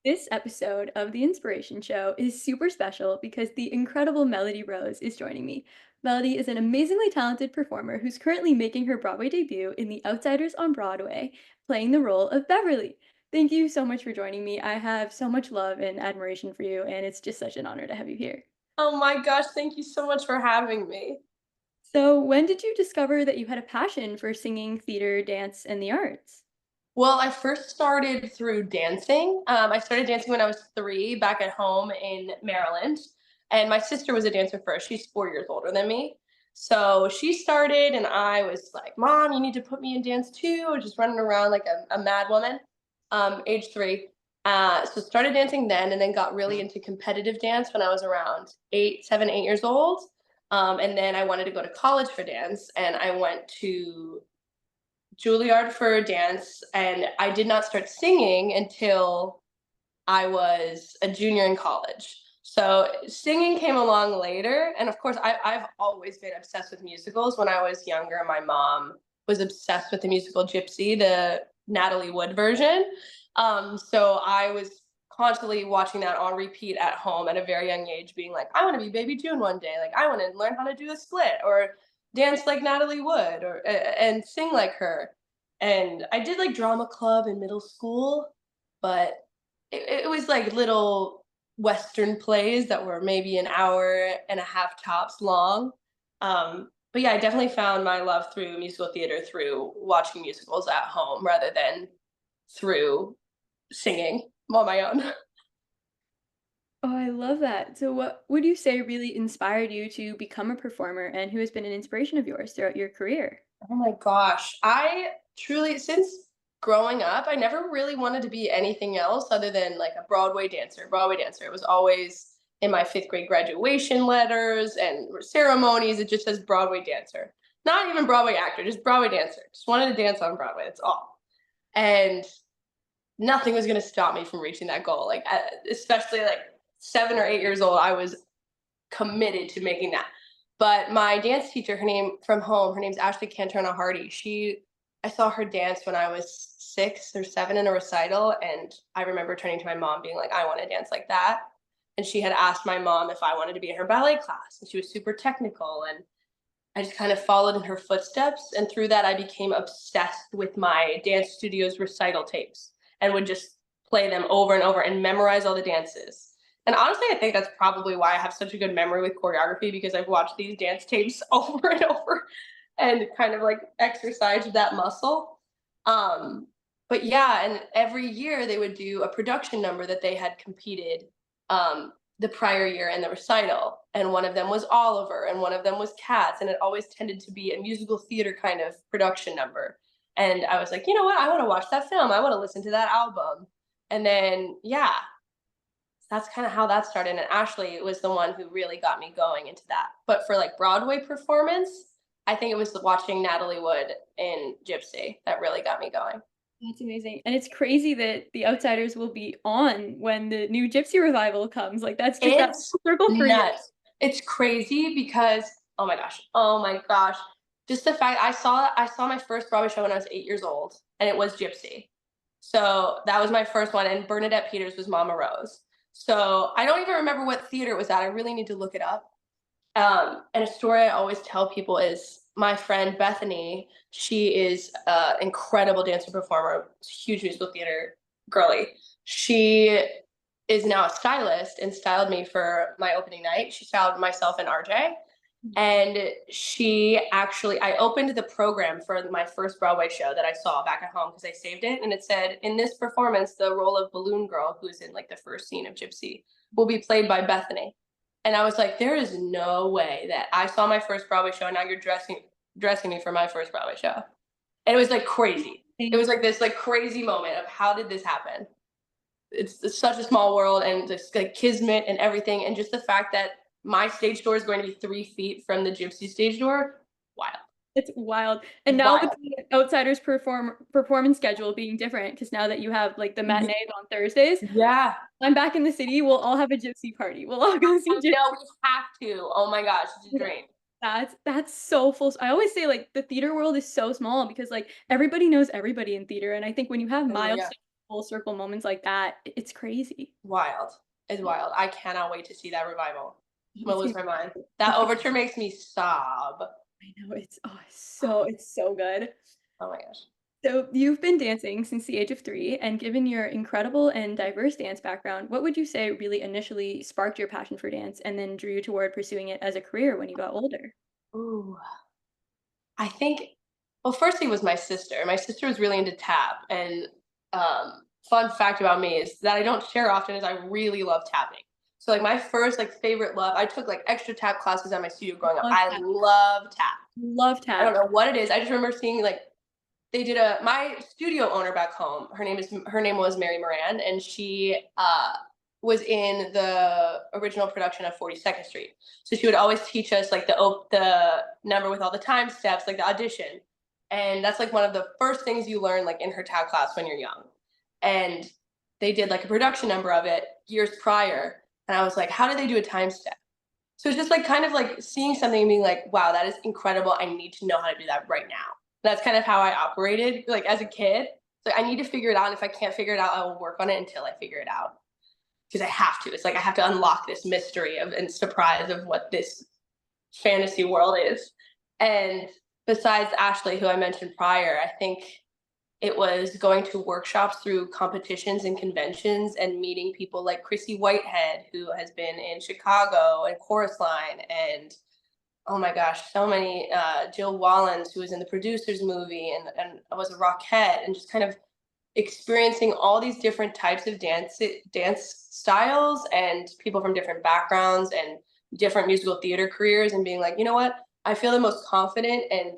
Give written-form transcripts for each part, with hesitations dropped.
This episode of The Inspiration Show is super special because the incredible Melody Rose is joining me. Melody is an amazingly talented performer who's currently making her Broadway debut in The Outsiders on Broadway, playing the role of Beverly. Thank you so much for joining me. I have so much love and admiration for you, and it's just such an honor to have you here. Oh my gosh, thank you so much for having me. So, when did you discover that you had a passion for singing, theater, dance, and the arts? Well, I first started through dancing. I started dancing when I was 3 back at home in Maryland. And my sister was a dancer first. She's 4 years older than me. So she started, and I was like, Mom, you need to put me in dance too. I was just running around like a mad woman, age 3. So started dancing then, and then got really into competitive dance when I was around 8 years old. And then I wanted to go to college for dance, and I went to Julliard for dance, and I did not start singing until I was a junior in college. So singing came along later, and of course, I've always been obsessed with musicals. When I was younger, my mom was obsessed with the musical Gypsy, the Natalie Wood version. So I was constantly watching that on repeat at home at a very young age, being like, I want to be Baby June one day. Like, I want to learn how to do a split or dance like Natalie Wood or and sing like her. And I did like drama club in middle school, but it was like little Western plays that were maybe an hour and a half tops long. But yeah, I definitely found my love through musical theater through watching musicals at home rather than through singing on my own. Oh, I love that. So, what would you say really inspired you to become a performer and who has been an inspiration of yours throughout your career? Oh my gosh. I truly, since growing up, I never really wanted to be anything else other than like a Broadway dancer. Broadway dancer. It was always in my fifth grade graduation letters and ceremonies. It just says Broadway dancer. Not even Broadway actor, just Broadway dancer. Just wanted to dance on Broadway. That's all. And nothing was going to stop me from reaching that goal. Like, especially like 7 or 8 years old, I was committed to making that. But my dance teacher, her name from home, her name's Ashley Cantona Hardy. I saw her dance when I was 6 or 7 in a recital, and I remember turning to my mom, being like, "I want to dance like that." And she had asked my mom if I wanted to be in her ballet class, and she was super technical, and I just kind of followed in her footsteps. And through that, I became obsessed with my dance studio's recital tapes and would just play them over and over and memorize all the dances. And honestly, I think that's probably why I have such a good memory with choreography, because I've watched these dance tapes over and over and kind of like exercised that muscle. Um, but yeah, and every year they would do a production number that they had competed the prior year in the recital. And one of them was Oliver, and one of them was Cats. And it always tended to be a musical theater kind of production number. And I was like, you know what? I want to watch that film. I want to listen to that album. And then, yeah, that's kind of how that started. And Ashley was the one who really got me going into that. But for like Broadway performance, I think it was watching Natalie Wood in Gypsy that really got me going. That's amazing. And it's crazy that The Outsiders will be on when the new Gypsy revival comes. Like, that's just that It's full circle for you. nuts. It's crazy because oh my gosh. Just the fact I saw my first Broadway show when I was 8 years old, and it was Gypsy. So that was my first one, and Bernadette Peters was Mama Rose. So I don't even remember what theater it was at. I really need to look it up. And a story I always tell people is my friend Bethany. She is an incredible dancer performer, huge musical theater girly. She is now a stylist and styled me for my opening night. She styled myself and RJ. And I opened the program for my first Broadway show that I saw back at home because I saved it. And it said, in this performance, the role of Balloon Girl, who's in like the first scene of Gypsy, will be played by Bethany. And I was like, there is no way that I saw my first Broadway show and now you're dressing me for my first Broadway show. And it was like crazy. It was like this like crazy moment of how did this happen? It's such a small world, and just like kismet and everything. And just the fact that my stage door is going to be 3 feet from the Gypsy stage door, wild, It's wild. And now with wild. the Outsiders performance schedule being different, because now that you have like the matinees on Thursdays, Yeah, I'm back in the city. We'll all have a Gypsy party. We'll all go see I Gypsy. know, we have to. Oh my gosh, it's a dream. That's so full. I always say, like, the theater world is so small because, like, everybody knows everybody in theater, and I think when you have Oh yeah. full circle moments like that, it's crazy. Wild. It's wild. I cannot wait to see that revival. I'm gonna It's lose gonna my mind. it's That gonna overture makes me sob. I know, it's so good. Oh my gosh. So, you've been dancing since the age of 3, and given your incredible and diverse dance background, what would you say really initially sparked your passion for dance and then drew you toward pursuing it as a career when you got older? Ooh. I think well, firstly was my sister. My sister was really into tap, and fun fact about me is that I don't share often is I really love tapping. So like my first like favorite love, I took like extra tap classes at my studio growing up. Love I tap. love tap. Love I don't tap. know what it is. I just remember seeing like they did a my studio owner back home. Her name was Mary Moran, and she was in the original production of 42nd Street. So she would always teach us like the number with all the time steps, like the audition, and that's like one of the first things you learn like in her tap class when you're young. And they did like a production number of it years prior, and I was like, how did they do a time step? So it's just like kind of like seeing something and being like, wow, that is incredible. I need to know how to do that right now. That's kind of how I operated like as a kid. So I need to figure it out. And if I can't figure it out, I will work on it until I figure it out. Because I have to. It's like I have to unlock this mystery of and surprise of what this fantasy world is. And besides Ashley, who I mentioned prior, I think it was going to workshops through competitions and conventions and meeting people like Chrissy Whitehead, who has been in Chicago and Chorus Line, and oh my gosh, so many Jill Wallens, who was in the producers movie and was a Rockette, and just kind of experiencing all these different types of dance styles and people from different backgrounds and different musical theater careers, and being like, you know what, I feel the most confident and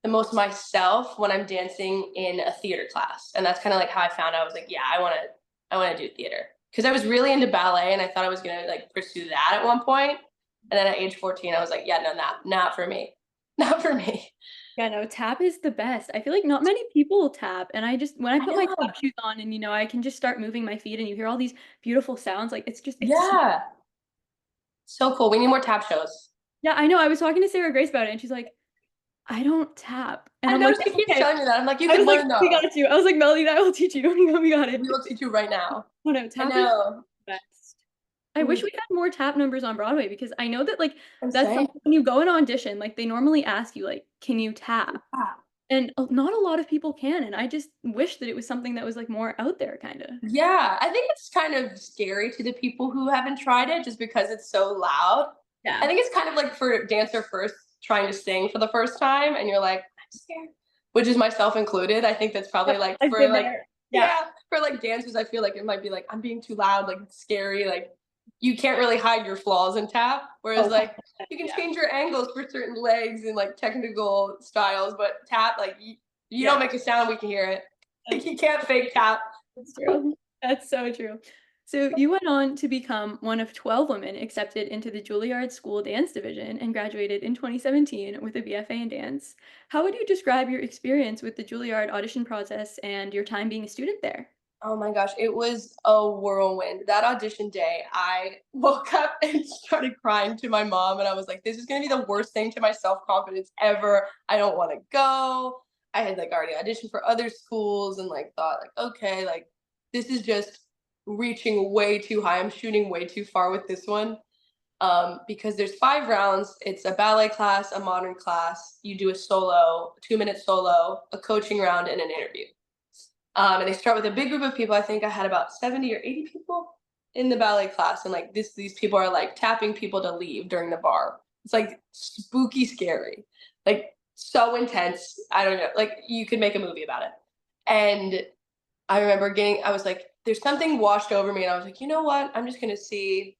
the most myself when I'm dancing in a theater class. And that's kind of like how I found out. I was like, yeah, I want to do theater. Because I was really into ballet and I thought I was gonna like pursue that at one point. And then at age 14, I was like, yeah, no, not for me. Not for me. Yeah, no, tap is the best. I feel like not many people tap, and I just when I I put my know. tap shoes on and, I can just start moving my feet and you hear all these beautiful sounds, like, it's so Yeah. So cool. We need more tap shows. Yeah, I know, I was talking to Sarah Grace about it, and she's like, "I don't tap." And I I'm know like, she "That's keeps okay." telling me that. I'm like, you I was can like, learn "We though. got you." I was like, "Melody, I will teach you. Don't you we got it." We will teach you right now. Oh, no, I tap is know. the best. I wish we had more tap numbers on Broadway because I know that, like, that's Insane. something when you go and audition, like, they normally ask you, like, "Can you tap?" And, not a lot of people can, and I just wish that it was something that was, like, more out there kinda. Yeah, I think it's kind of scary to the people who haven't tried it just because it's so loud. I Yeah. think it's kind of like for dancer first trying to sing for the first time and you're like, I'm scared, which is myself included. I think that's probably Yep, like I've for been like, there. Yeah. yeah, for like dancers, I feel like it might be like, I'm being too loud, like it's scary, like you can't really hide your flaws in tap. Whereas Oh, like 100%, you can yeah. change your angles for certain legs and like technical styles, but tap, like you don't Yeah, make a sound, we can hear it. Like that's you can't fake tap. that's true. That's so true. So you went on to become one of 12 women accepted into the Julliard School Dance Division and graduated in 2017 with a BFA in dance. How would you describe your experience with the Julliard audition process and your time being a student there? Oh my gosh, it was a whirlwind. That audition day, I woke up and started crying to my mom, and I was like, this is gonna be the worst thing to my self-confidence ever. I don't wanna go. I had like already auditioned for other schools and like thought like, okay, like this is just reaching way too high. I'm shooting way too far with this one. Because there's 5 rounds. It's a ballet class, a modern class. You do a solo, 2-minute solo, a coaching round, and an interview. And they start with a big group of people. I think I had about 70 or 80 people in the ballet class. And like these people are like tapping people to leave during the bar. It's like spooky scary, like so intense. I don't know, like you could make a movie about it. And I remember I was like, there's something washed over me. And I was like, you know what? I'm just going to see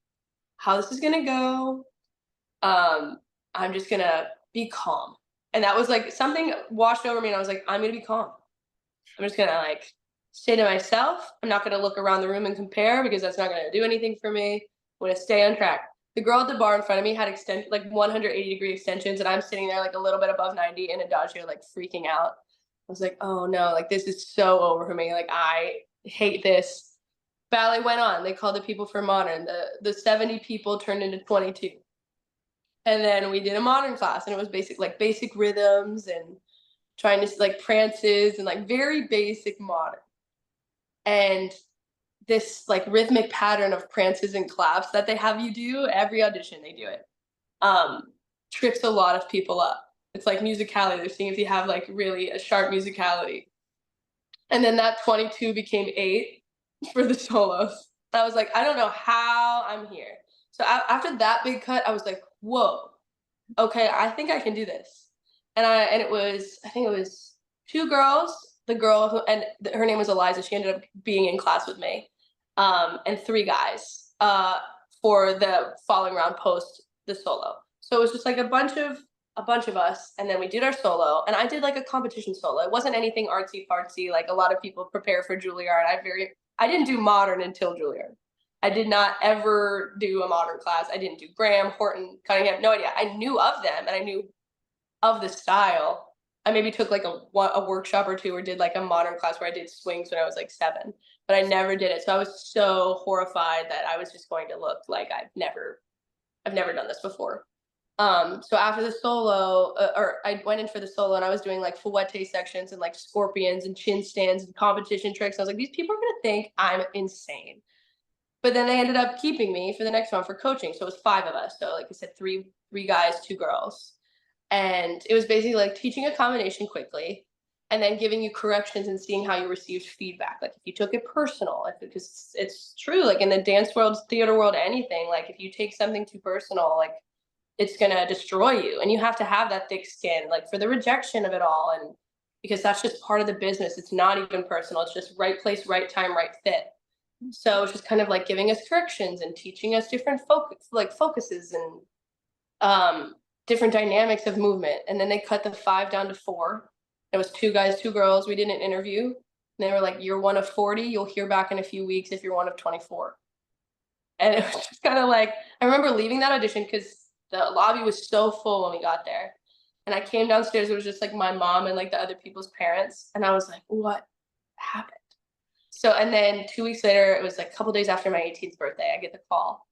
how this is going to go. I'm just going to be calm. And that was like something washed over me. And I was like, I'm going to be calm. I'm just gonna like stay to myself. I'm not gonna look around the room and compare because that's not gonna do anything for me. I'm gonna stay on track. The girl at the bar in front of me had like 180-degree extensions, and I'm sitting there like a little bit above 90 in adagio, like freaking out. I was like, oh no, like this is so over for me. Like I hate this. Ballet went on. They called the people for modern. The 70 people turned into 22. And then we did a modern class, and it was basic rhythms and trying to like prances and like very basic modern. and this like rhythmic pattern of prances and claps that they have you do every audition, they do it. Um, Trips a lot of people up. It's like musicality. They're seeing if you have like really a sharp musicality. And then that 22 became 8 for the solos. I was like, I don't know how I'm here. So after that big cut, I was like, whoa, okay, I think I can do this. And it was, I think it was 2 girls, the girl who, and her name was Eliza. She ended up being in class with me, and 3 guys for the following round post the solo. So it was just like a bunch of us, and then we did our solo, and I did like a competition solo. It wasn't anything artsy fartsy like a lot of people prepare for Juilliard. I didn't do modern until Juilliard. I did not ever do a modern class. I didn't do Graham, Horton, Cunningham, no idea. I knew of them and I knew of the style. I maybe took like a workshop or 2 or did like a modern class where I did swings when I was like 7, but I never did it. So I was so horrified that I was just going to look like I've never done this before. So after the solo, or I went in for the solo and I was doing like fouette sections and like scorpions and chin stands and competition tricks. I was like, these people are gonna think I'm insane. But then they ended up keeping me for the next one for coaching. So it was 5 of us. So like I said, three guys, 2 girls. And it was basically like teaching a combination quickly and then giving you corrections and seeing how you received feedback. Like if you took it personal, because it's true, like in the dance world, theater world, anything, like if you take something too personal, like it's gonna destroy you. And you have to have that thick skin, like for the rejection of it all. And because that's just part of the business. It's not even personal. It's just right place, right time, right fit. So it's just kind of like giving us corrections and teaching us different focuses and different dynamics of movement. And then they cut the 5 down to 4. It was 2 guys, 2 girls. We did an interview. And they were like, "You're one of 40. You'll hear back in a few weeks if you're one of 24." And it was just kind of like, I remember leaving that audition because the lobby was so full when we got there. And I came downstairs. It was just like my mom and like the other people's parents. And I was like, what happened? So, and then 2 weeks later, it was like a couple days after my 18th birthday, I get the call.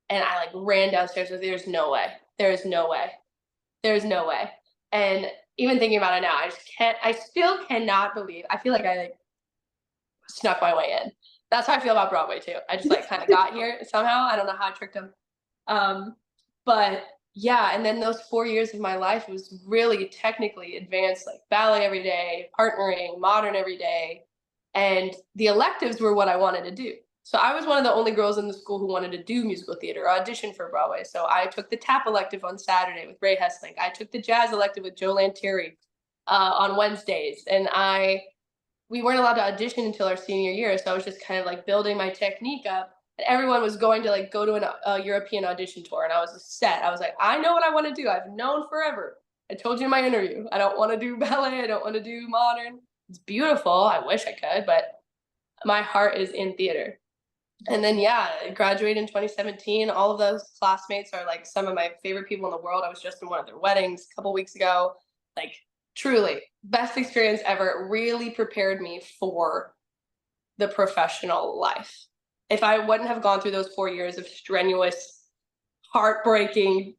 And I like ran downstairs with, there's no way. There is no way. There's no way. And even thinking about it now, I still cannot believe, I feel like I like snuck my way in. That's how I feel about Broadway too. I just like kind of got here somehow. I don't know how I tricked them. But yeah, and then those 4 years of my life was really technically advanced, like ballet every day, partnering, modern every day. And the electives were what I wanted to do. So I was one of the only girls in the school who wanted to do musical theater, audition for Broadway. So I took the tap elective on Saturday with Ray Hessling. I took the jazz elective with Joe Lantieri on Wednesdays. And we weren't allowed to audition until our senior year. So I was just kind of like building my technique up. And everyone was going to like go to a European audition tour. And I was set. I was like, I know what I want to do. I've known forever. I told you in my interview, I don't want to do ballet. I don't want to do modern. It's beautiful. I wish I could, but my heart is in theater. And then, yeah, I graduated in 2017. All of those classmates are like some of my favorite people in the world. I was just in one of their weddings a couple weeks ago. Like, truly, best experience ever. It really prepared me for the professional life. If I wouldn't have gone through those 4 years of strenuous, heartbreaking,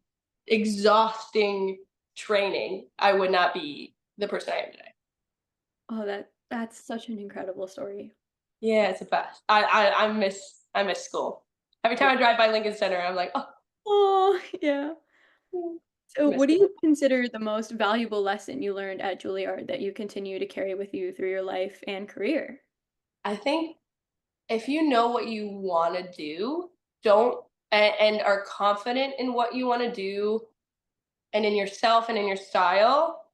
exhausting training, I would not be the person I am today. Oh, that's such an incredible story. Yeah, it's the best. I miss school. Every time I drive by Lincoln Center, I'm like, oh, Oh, yeah. I So miss what do it. you consider the most valuable lesson you learned at Juilliard that you continue to carry with you through your life and career? I think if you know what you want to do, don't and are confident in what you want to do and in yourself and in your style,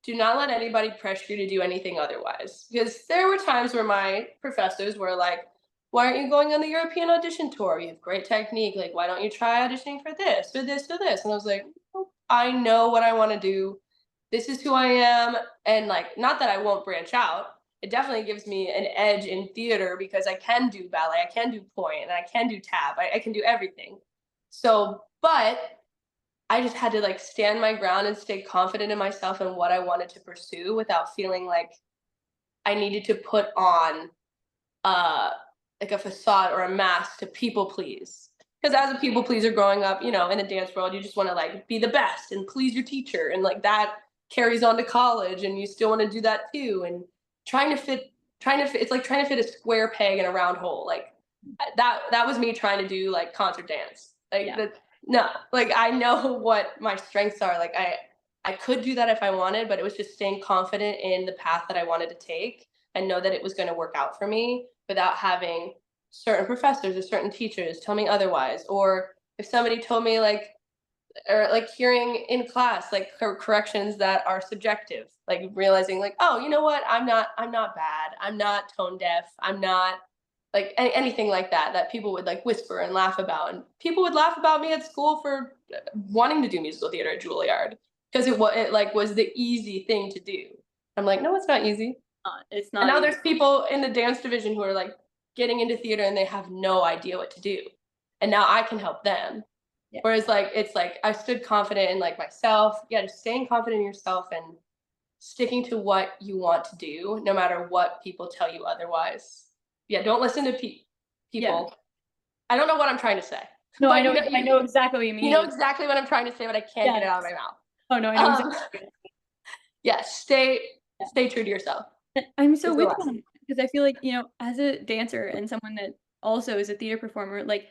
do not let anybody pressure you to do anything otherwise. Because there were times where my professors were like, why aren't you going on the European audition tour? You have great technique. Like, why don't you try auditioning for this or this or this? And I was like, "Nope, I know what I want to do. This is who I am." And like, not that I won't branch out. It definitely gives me an edge in theater because I can do ballet, I can do point, and I can do tap. I can do everything. So, but I just had to like stand my ground and stay confident in myself and what I wanted to pursue without feeling like I needed to put on uh like a facade or a mask to people please. Because as a people pleaser growing up, in the dance world, you just want to like be the best and please your teacher. And like that carries on to college and you still want to do that too. And trying to fit it's like trying to fit a square peg in a round hole. Like that was me trying to do like concert dance. Like Yeah. that no, like I know what my strengths are. Like I could do that if I wanted, but it was just staying confident in the path that I wanted to take and know that it was going to work out for me without having certain professors or certain teachers tell me otherwise. Or if somebody told me like, or like hearing in class like corrections that are subjective, like realizing like, oh, you know what, I'm not bad, I'm not tone deaf, I'm not like anything like that, that people would like whisper and laugh about. And people would laugh about me at school for wanting to do musical theater at Julliard because it like was the easy thing to do. I'm like, no, it's not easy. It's And not now easy. there's people in the dance division who are like getting into theater and they have no idea what to do, and now I can help them. Yeah. Whereas like it's like I stood confident in like myself. Yeah, just staying confident in yourself and sticking to what you want to do, no matter what people tell you otherwise. Yeah, don't listen to Yeah. people. I don't know what I'm trying to say, No, but I know exactly what you you know mean. exactly what I'm trying to say, but I can't get Yes. it out of my mouth. Oh, no, I know exactly. Um, yeah, stay Yeah. stay true to yourself. I'm so Is the with you on lesson. that because I feel like, as a dancer and someone that also is a theater performer, like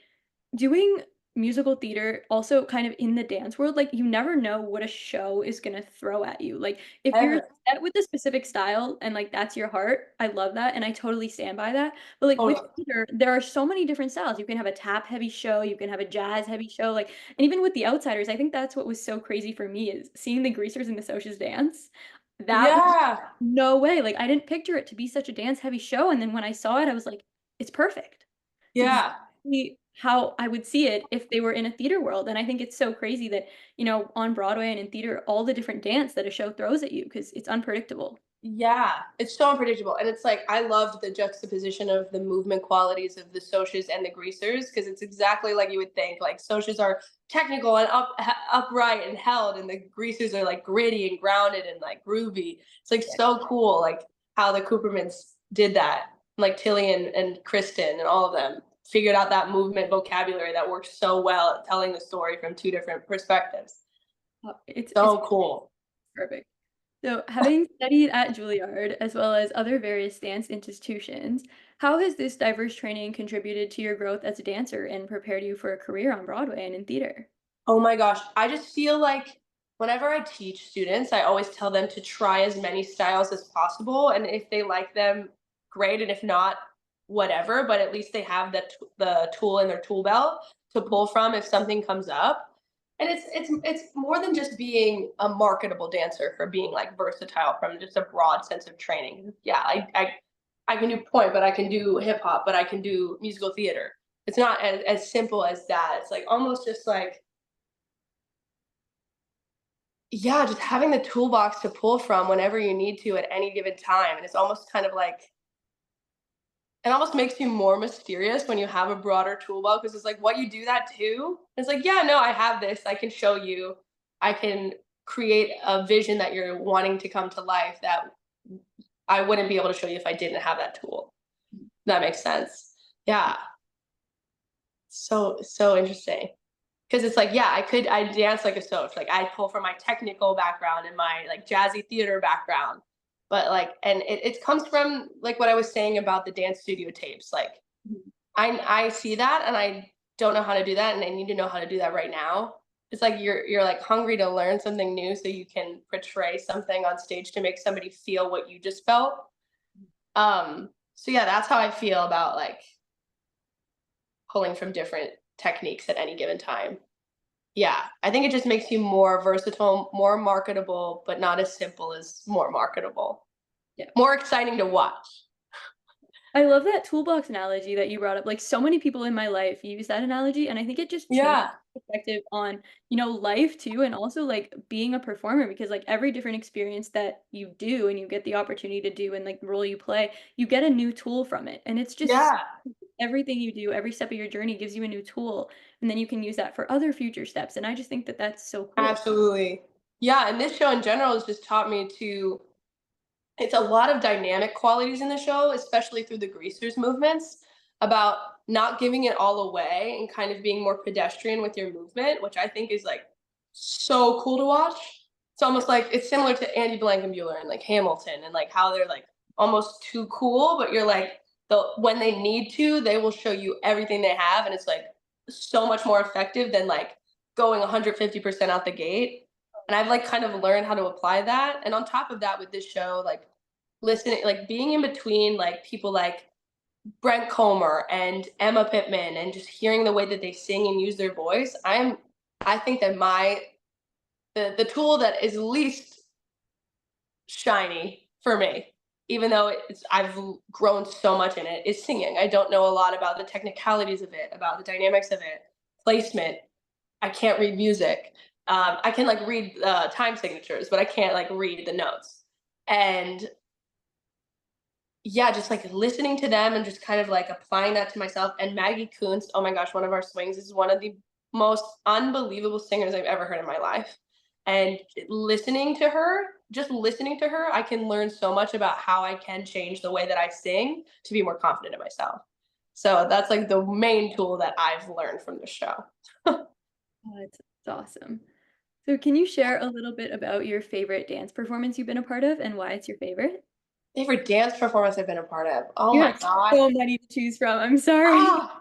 doing musical theater also kind of in the dance world, like you never know what a show is gonna throw at you. Like if you're Ever. set with a specific style and like that's your heart, I love that and I totally stand by that. But like with Totally. theater, there are so many different styles. You can have a tap heavy show, you can have a jazz heavy show, like and even with the outsiders, I think that's what was so crazy for me is seeing the greasers and the socias dance. That was Yeah. no way. Like I didn't picture it to be such a dance heavy show. And then when I saw it, I was like, it's perfect. It's Yeah. exactly how I would see it if they were in a theater world. And I think it's so crazy that, on Broadway and in theater, all the different dance that a show throws at you because it's unpredictable. Yeah, it's so unpredictable. And it's like I loved the juxtaposition of the movement qualities of the socias and the greasers because it's exactly like you would think. Like socias are technical and upright and held, and the greasers are like gritty and grounded and like groovy. It's like Yeah. so cool, like how the Coopermans did that. Like Tilly and Kristen and all of them figured out that movement vocabulary that works so well at telling the story from two different perspectives. It's So cool. perfect. So, having studied at Juilliard as well as other various dance institutions, how has this diverse training contributed to your growth as a dancer and prepared you for a career on Broadway and in theater? Oh my gosh, I just feel like whenever I teach students, I always tell them to try as many styles as possible, and if they like them, great, and if not, whatever, but at least they have the tool in their tool belt to pull from if something comes up. And it's more than just being a marketable dancer for being like versatile from just a broad sense of training. Yeah, I can do point, but I can do hip hop, but I can do musical theater. It's not as simple as that. It's like almost just like yeah, just having the toolbox to pull from whenever you need to at any given time. And it's almost kind of like it almost makes you more mysterious when you have a broader toolbox because it's like, what you do that too? It's like, yeah, no, I have this. I can show you. I can create a vision that you're wanting to come to life that I wouldn't be able to show you if I didn't have that tool. That makes sense. Yeah. So interesting. Because it's like, yeah, I dance like a soch. Like I pull from my technical background and my like jazzy theater background. But like, and it comes from like what I was saying about the dance studio tapes. Like Mhm. I see that and I don't know how to do that and I need to know how to do that right now. It's like you're like hungry to learn something new so you can portray something on stage to make somebody feel what you just felt. So yeah, that's how I feel about like pulling from different techniques at any given time. Yeah, I think it just makes you more versatile, more marketable, but not as simple as more marketable. Yeah. More exciting to watch. I love that toolbox analogy that you brought up. Like so many people in my life use that analogy, and I think it just changes Yeah, perspective on, life too, and also like being a performer because like every different experience that you do and you get the opportunity to do and like the role you play, you get a new tool from it. And it's just yeah, everything you do, every step of your journey gives you a new tool, and then you can use that for other future steps. And I just think that that's so cool. absolutely. Yeah, and this show in general has just taught me to it's a lot of dynamic qualities in the show, especially through the greasers movements, about not giving it all away and kind of being more pedestrian with your movement, which I think is like so cool to watch. It's almost like it's similar to Andy Blankenbuehler and like Hamilton and like how they're like almost too cool, but you're like when they need to, they will show you everything they have, and it's like so much more effective than like going 150% out the gate. And I've like kind of learned how to apply that. And on top of that, with this show, like listening, like being in between like people like Brent Comer and Emma Pittman, and just hearing the way that they sing and use their voice, I think that the tool that is least shiny for me, even though I've grown so much in it, is singing. I don't know a lot about the technicalities of it, about the dynamics of it, placement. I can't read music. I can like read time signatures, but I can't like read the notes. And yeah, just like listening to them and just kind of like applying that to myself. And Maggie Kuntz, oh my gosh, one of our swings, is one of the most unbelievable singers I've ever heard in my life. And just listening to her, I can learn so much about how I can change the way that I sing to be more confident in myself. So that's like the main tool that I've learned from the show. Oh, that's awesome. So can you share a little bit about your favorite dance performance you've been a part of and why it's your favorite? Favorite dance performance I've been a part of. Oh You my have God. so many to choose from, I'm sorry. Ah,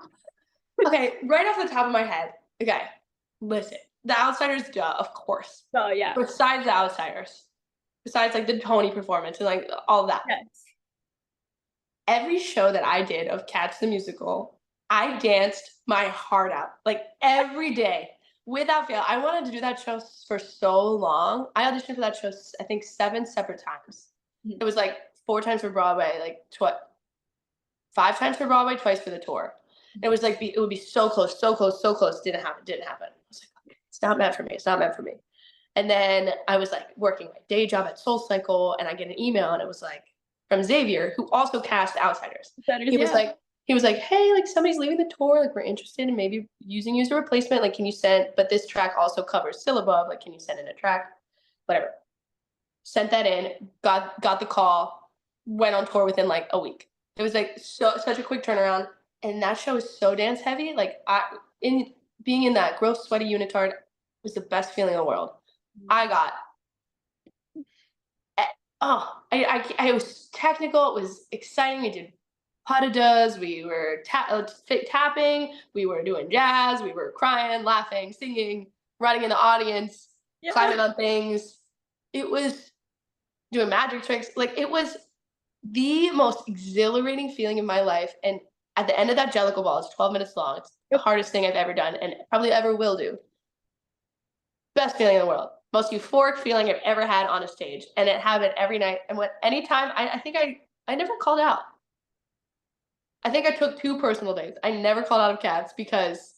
okay, right off the top of my head. Okay, listen. The Outsiders, duh, of course. Oh, yeah. Besides the Outsiders, besides like the Tony performance and like all of that, Yes. every show that I did of Cats the Musical, I danced my heart out, like every day without fail. I wanted to do that show for so long. I auditioned for that show, I think, 7 separate times. Mhm. It was like 4 times for Broadway, like 5 times for Broadway, twice for the tour. And it was like it would be so close, so close, so close. Didn't happen. Didn't happen. I was like, okay, it's not meant for me. It's not meant for me. And then I was like working my day job at Soul Cycle, and I get an email, and it was like from Xavier, who also cast Outsiders. Betters, He was yeah. like, hey, like somebody's leaving the tour, like we're interested in maybe using you as a replacement. Like, can you send? But this track also covers Syllabub. Like, can you send in a track? Whatever. Sent that in. Got the call. Went on tour within like a week. It was like such a quick turnaround, and that show is so dance heavy. Like in being in that gross sweaty unitard was the best feeling in the world. I got it was technical. It was exciting. We did pas de deux. We were tapping. We were doing jazz. We were crying, laughing, singing, running in the audience, Yeah. climbing on things. It was doing magic tricks. Like, it was the most exhilarating feeling in my life. And at the end of that Jellicle Ball, it's 12 minutes long. It's the hardest thing I've ever done and probably ever will do. Best feeling in the world. Most euphoric feeling I've ever had on a stage. And it happened every night. And anytime, I think I never called out. I think I took 2 personal days. I never called out of Cats because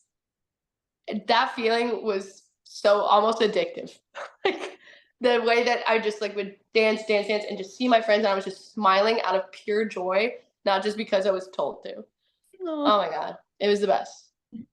that feeling was so almost addictive. Like, the way that I just like would dance, and just see my friends, and I was just smiling out of pure joy, not just because I was told to. Oh my God, it was the best.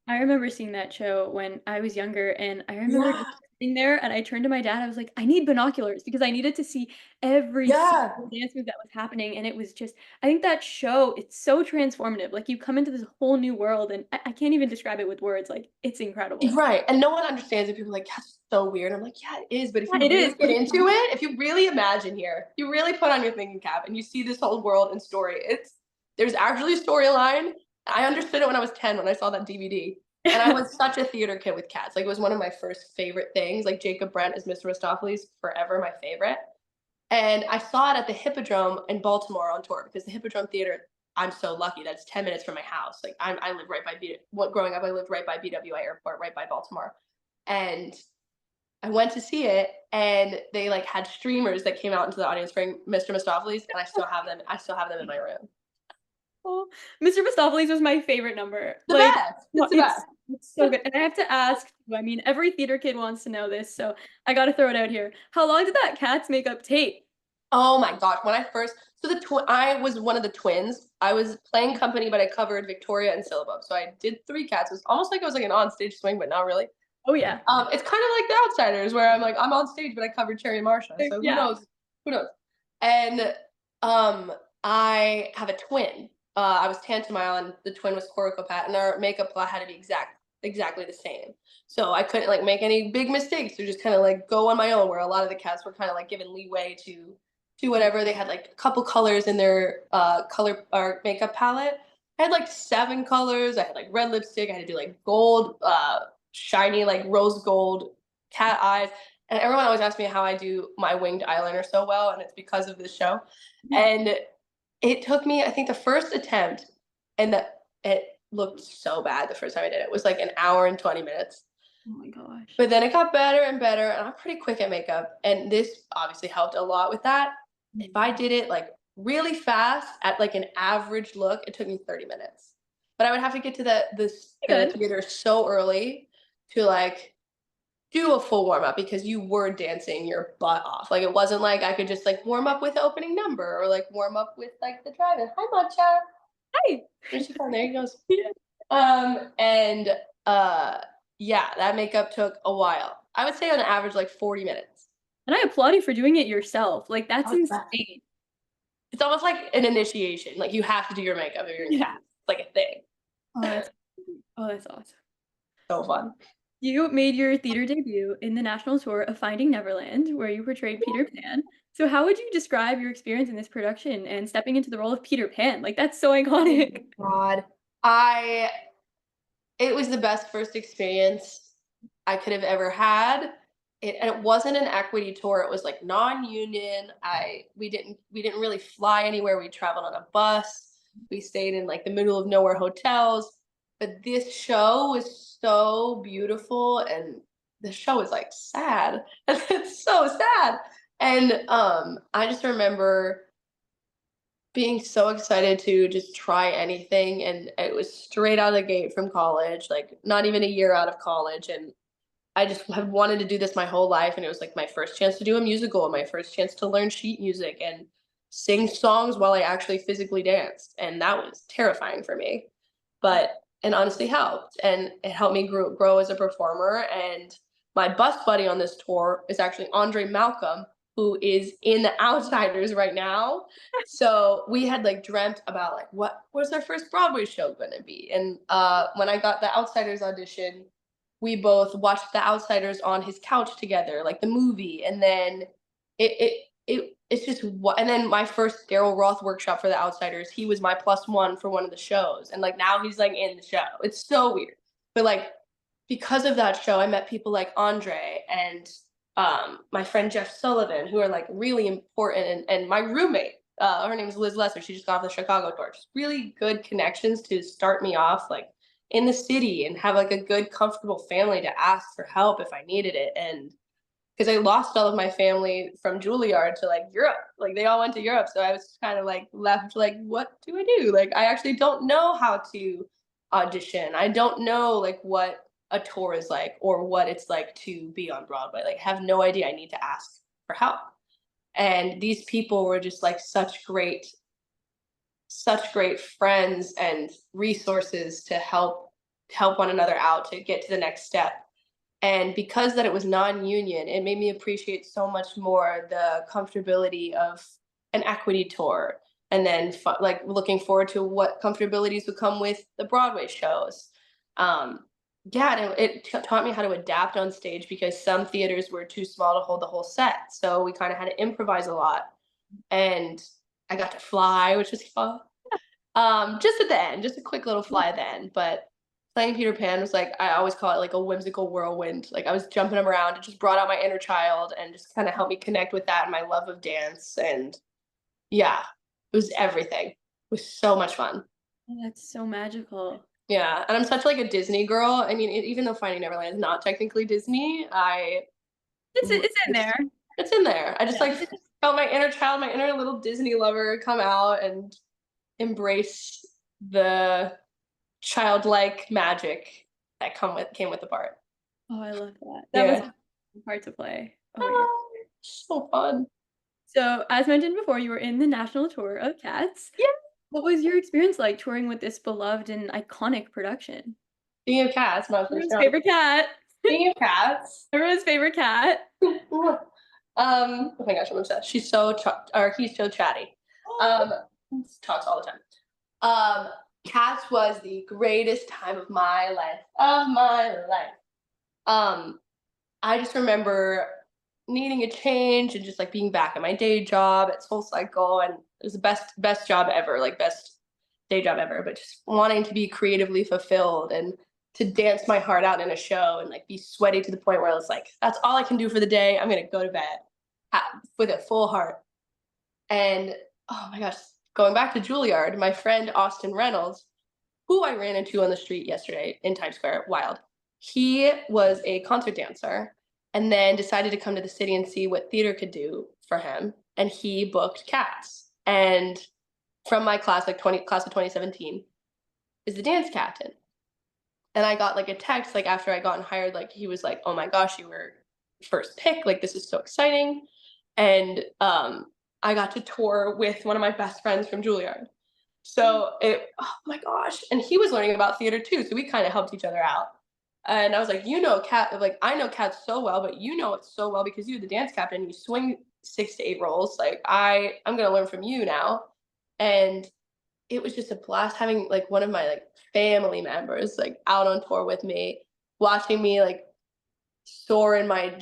I remember seeing that show when I was younger, and I remember Yeah, just sitting there, and I turned to my dad, I was like, "I need binoculars," because I needed to see every yeah, single dance move that was happening, and it was just I think that show, it's so transformative, like, you come into this whole new world, and I can't even describe it with words, like, it's incredible. right. And no one understands it. People are like, "That's so weird." I'm like, "Yeah, it is." But if Yeah, you it really is, get but it's into it, if you really imagine here, you really put on your thinking cap, and you see this whole world and story. There's actually a storyline. I understood it when I was 10 when I saw that DVD. And I was such a theater kid with Cats. Like, it was one of my first favorite things. Like, Jacob Brent as Mr. Mistopheles, forever my favorite. And I saw it at the Hippodrome in Baltimore on tour, because the Hippodrome Theater, I'm so lucky that it's 10 minutes from my house. Like, I live right by growing up, I lived right by BWI Airport, right by Baltimore. And I went to see it, and they like had streamers that came out into the audience for Mr. Mistopheles, and I still have them. I still have them in my room. Oh, Mr. Mistopheles was my favorite number. The Like, best. well, It's the best. it's so good, and I have to ask you, I mean, every theater kid wants to know this, so I gotta throw it out here. How long did that Cats makeup take? Oh my gosh, when I first I was one of the twins. I was playing company, but I covered Victoria and Syllabub. So I did 3 Cats. It was almost like I was like an on-stage swing, but not really. Oh, yeah. It's kind of like The Outsiders, where I'm on stage, but I covered Cherry and Marcia. So who Yeah. knows? Who knows? And I have a twin. I was Tantamile, and the twin was Coricopat, and our makeup had to be exactly the same. So I couldn't like make any big mistakes, or just kind of like go on my own. Where a lot of the cats were kind of like given leeway to do whatever. They had like a couple colors in their color or makeup palette. I had like 7 colors. I had like red lipstick. I had to do like gold, shiny like rose gold cat eyes. And everyone always asks me how I do my winged eyeliner so well, and it's because of this show. And it took me, I think, the first attempt, and it looked so bad the first time I did it. It was like an hour and 20 minutes. Oh my gosh. But then it got better and better, and I'm pretty quick at makeup, and this obviously helped a lot with that. If I did it like really fast at like an average look, it took me 30 minutes. But I would have to get to the Good. theater so early to like do a full warm up because you were dancing your butt off. Like it wasn't like I could just like warm up with the opening number or like warm up with like the drive-in. Hi, Matcha. Hi. Where's she from? There he goes. And yeah, that makeup took a while. I would say on average like 40 minutes. And I applaud you for doing it yourself. Like, that's Oh, yeah. insane. It's almost like an initiation. Like you have to do your makeup if you're in Yeah. cast. It's like a thing. Oh, that's oh, that's awesome. So fun. You made your theater debut in the national tour of Finding Neverland, where you portrayed Peter Pan. So how would you describe your experience in this production and stepping into the role of Peter Pan? Like, that's so Oh iconic. my God. I It was the best first experience I could have ever had. And it wasn't an equity tour. It was like non-union. We didn't really fly anywhere. We traveled on a bus. We stayed in like the middle of nowhere hotels. But this show was so beautiful, and the show is like sad. It's so sad. And I just remember being so excited to just try anything, and it was straight out of the gate from college, like not even a year out of college, and I just have wanted to do this my whole life, and it was like my first chance to do a musical and my first chance to learn sheet music and sing songs while I actually physically danced, and that was terrifying for me, but it honestly helped, and it helped me grow as a performer. And my bus buddy on this tour is actually Andre Malcolm, who is in the Outsiders right now. So we had like dreamt about like what was our first Broadway show going to be, and when I got the Outsiders audition, we both watched The Outsiders on his couch together, like the movie, and then it's just what. And then my first Daryl Roth workshop for The Outsiders, he was my +1 for one of the shows, and like now he's like in the show. It's so weird, but like because of that show, I met people like Andre and my friend Jeff Sullivan, who are like really important, and my roommate. Her name is Liz Lesser. She just got off the Chicago tour. Just really good connections to start me off, like in the city, and have like a good comfortable family to ask for help if I needed it. And because I lost all of my family from Julliard to like Europe, like they all went to Europe, so I was kind of like left like what do I do? Like I actually don't know how to audition. I don't know like what a tour is like or what it's like to be on Broadway. Like have no idea. I need to ask for help. And these people were just like such great friends and resources to help one another out to get to the next step. And because that it was non-union, it made me appreciate so much more the comfortability of an equity tour, and then like looking forward to what comfortabilities would come with the Broadway shows. um, yeah, and taught me how to adapt on stage because some theaters were too small to hold the whole set, so we kind of had to improvise a lot. And I got to fly, which was fun. Just at the end, just a quick little fly at the end. But playing Peter Pan was like I always call it like a whimsical whirlwind. Like I was jumping around. It just brought out my inner child and just kind of helped me connect with that and my love of dance. And yeah, it was everything. It was so much fun. Oh, that's so magical. Yeah, and I'm such like a Disney girl. I mean, even though Finding Neverland is not technically Disney, It's in there. it's in there. I just Yeah. like felt my inner child, my inner little Disney lover come out and embrace the childlike magic that came with the part. Oh, I love that. That was Yeah. a fun part to play. Oh my god. Oh, so fun. So, as mentioned before, you were in the national tour of Cats. Yeah. What was your experience like touring with this beloved and iconic production? Speaking of cats, my first Everyone's show. favorite cat. Speaking of cats, Everyone's favorite cat. oh my gosh, I'm obsessed. Or he's so chatty. Um, talks all the time. Cats was the greatest time of my life. I just remember needing a change and just like being back at my day job at Soul Cycle, and it was the best job ever, like best day job ever, but just wanting to be creatively fulfilled and to dance my heart out in a show and like be sweaty to the point where I was like, that's all I can do for the day. I'm gonna go to bed with a full heart. And oh my gosh, going back to Julliard, my friend Austin Reynolds, who I ran into on the street yesterday in Times Square, wild. He was a concert dancer and then decided to come to the city and see what theater could do for him. And he booked Cats. And from my class, like class of 2017, is the dance captain. And I got like a text like after I gotten hired, like he was like, "Oh my gosh, you were first pick! Like this is so exciting!" And I got to tour with one of my best friends from Julliard. So oh my gosh, and he was learning about theater too, so we kind of helped each other out. And I was like, Cat, like I know Cat so well, but you know it so well because you're the dance captain. You swing 6 to 8 roles. Like I'm gonna learn from you now. And it was just a blast having like one of my like family members like out on tour with me, watching me like soar in my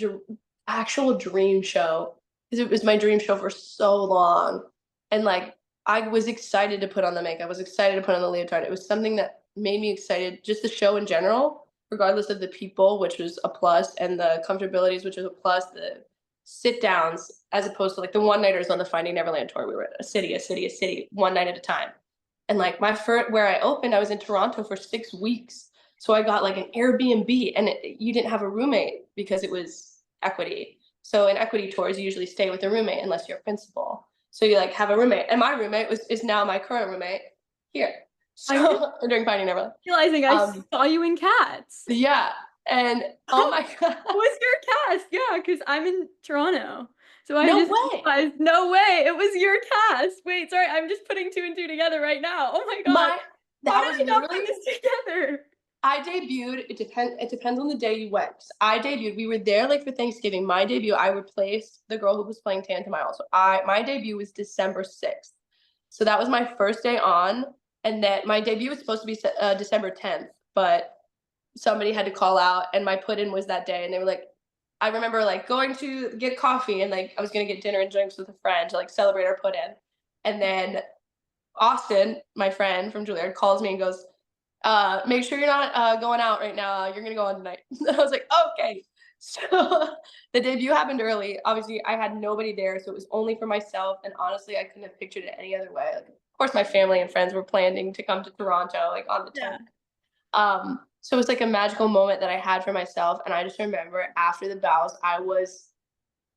actual dream show because it was my dream show for so long. And like I was excited to put on the makeup. I was excited to put on the leotard. It was something that made me excited. Just the show in general, regardless of the people, which was a plus, and the comfortabilities, which was a plus. The sit downs, as opposed to like the one nighters on the Finding Neverland tour. We were a city, a city, a city, one night at a time. And like my first, where I opened, I was in Toronto for 6 weeks. So I got like an Airbnb, and you didn't have a roommate because it was equity. So in equity tours, you usually stay with a roommate unless you're a principal. So you like have a roommate, and my roommate is now my current roommate here. I'm just So during Finding Neverland, realizing I saw you in Cats. yeah, and oh my god, Was your cast? Yeah, because I'm in Toronto. So I no just way, realized, no way, it was your cast. Wait, sorry, I'm just putting two and two together right now. Oh my God. my How that did was I not put literally this together? I debuted. It depends on the day you went. I debuted. We were there like for Thanksgiving. My debut, I replaced the girl who was playing Tantamile. So my debut was December 6th. So that was my first day on, and then my debut was supposed to be December 10th, but somebody had to call out, and my put in was that day. And they were like, I remember like going to get coffee, and like I was gonna get dinner and drinks with a friend to like celebrate our put in, and then Austin, my friend from Juilliard, calls me and goes, make sure you're not going out right now. You're gonna go on tonight. I was like, okay. So the debut happened early. Obviously, I had nobody there, so it was only for myself. And honestly, I couldn't have pictured it any other way. Like, of course, my family and friends were planning to come to Toronto, like on the Yeah. 10th. So it was like a magical moment that I had for myself. And I just remember after the bows, I was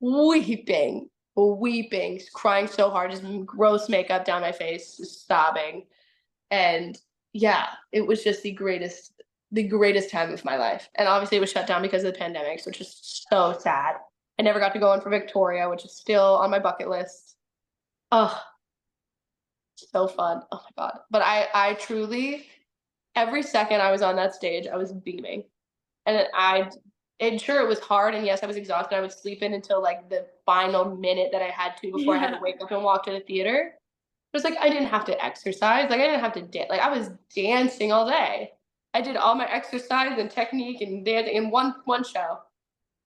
weeping, weeping, crying so hard, just gross makeup down my face, just sobbing. And yeah, it was just the greatest time of my life. And obviously it was shut down because of the pandemic, which is so sad. I never got to go in for Victoria, which is still on my bucket list. Oh, so fun. Oh my God. But I truly, every second I was on that stage, I was beaming. And sure it was hard. And yes, I was exhausted. I would sleep in until like the final minute that I had to before I had to Yeah. wake up and walk to the theater. It was like I didn't have to exercise. Like I didn't have to dance. Like I was dancing all day. I did all my exercise and technique and dancing in one show.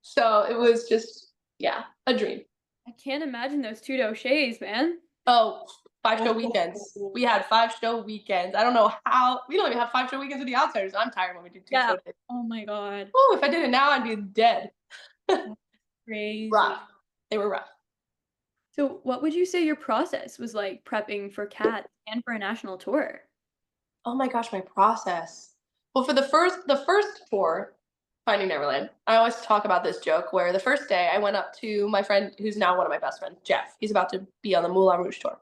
So it was just yeah, a dream. I can't imagine those two doshés, man. Oh, 5 show weekends. Oh. We had 5 show weekends. I don't know how we don't even have 5 show weekends with the outsiders. I'm tired when we do 2 Yeah. show days. Oh my God. Oh, if I did it now, I'd be dead. That's crazy. Rough. They were rough. So what would you say your process was like prepping for Cats and for a national tour? Oh my gosh, my process. Well, for the first tour, Finding Neverland, I always talk about this joke where the first day I went up to my friend who's now one of my best friends, Jeff. He's about to be on the Moulin Rouge tour.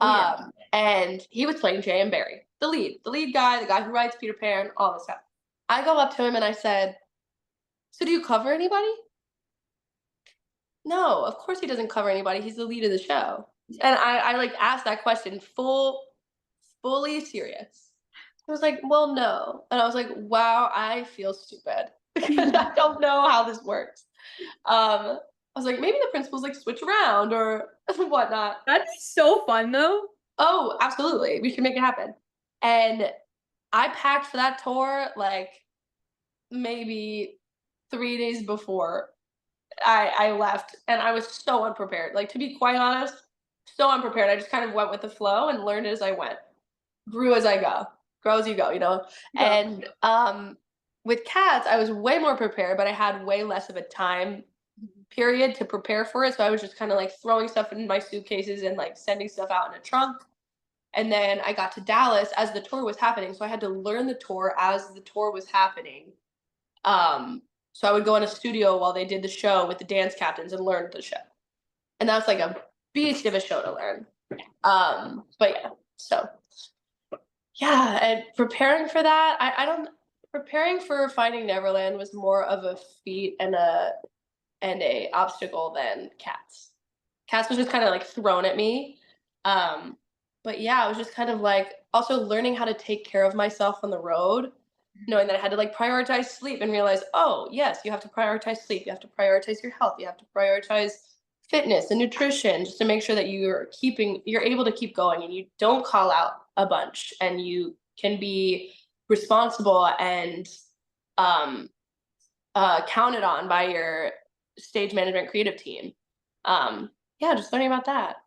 Oh yeah. And he was playing Jay and Barry, the lead guy, the guy who writes Peter Pan, all this stuff. I go up to him and I said, "So do you cover anybody?" No, of course he doesn't cover anybody. He's the lead of the show. And I like asked that question fully serious. I was like, well, no. And I was like, wow, I feel stupid because I don't know how this works. I was like, maybe the principals like switch around or whatnot. That'd be so fun though. Oh, absolutely. We should make it happen. And I packed for that tour like maybe 3 days before. I left and I was so unprepared. Like, to be quite honest, so unprepared. I just kind of went with the flow and learned as I went. Grew as I go. Grow as you go, you know? Yeah. And with cats, I was way more prepared, but I had way less of a time period to prepare for it. So I was just kind of like throwing stuff in my suitcases and like sending stuff out in a trunk. And then I got to Dallas as the tour was happening. So I had to learn the tour as the tour was happening. So I would go in a studio while they did the show with the dance captains and learn the show. And that's like a beast of a show to learn. But yeah, so yeah, and preparing for that, I don't preparing for Finding Neverland was more of a feat and a obstacle than Cats. Cats was just kind of like thrown at me. Um, but yeah, it was just kind of like also learning how to take care of myself on the road, knowing that I had to like prioritize sleep and realize, oh, yes, you have to prioritize sleep. You have to prioritize your health. You have to prioritize fitness and nutrition just to make sure that you're able to keep going and you don't call out a bunch and you can be responsible and um, counted on by your stage management creative team. Yeah, just learning about that.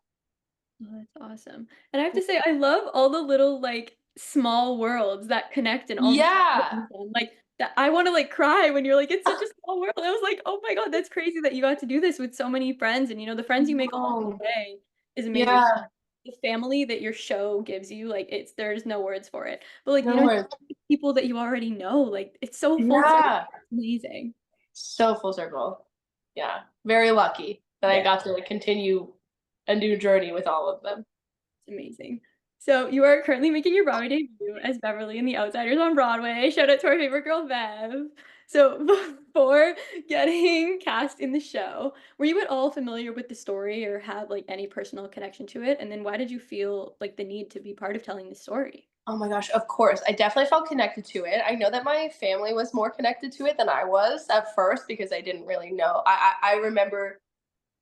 Oh, that's awesome. And I have to say, I love all the little, like, small worlds that connect in all these Yeah. ways, and, like, that I wanna, like, cry when you're like, "It's such a small world." I was like, "Oh my god, that's crazy that you got to do this with so many friends," and, the friends you make along the Oh, way is amazing. yeah. The family that your show gives you, like, there's no words for it. But, like, No worries. people that you already know, like, it's so full circle. Yeah. It's amazing. So full circle. Yeah. Very lucky that I Yeah. got to like continue a new journey with all of them. It's amazing. So you are currently making your Broadway debut as Beverly in The Outsiders on Broadway. Shout out to our favorite girl, Bev. So before getting cast in the show, were you at all familiar with the story or have like any personal connection to it? And then why did you feel like the need to be part of telling the story? Oh my gosh, of course. I definitely felt connected to it. I know that my family was more connected to it than I was at first because I didn't really know. I remember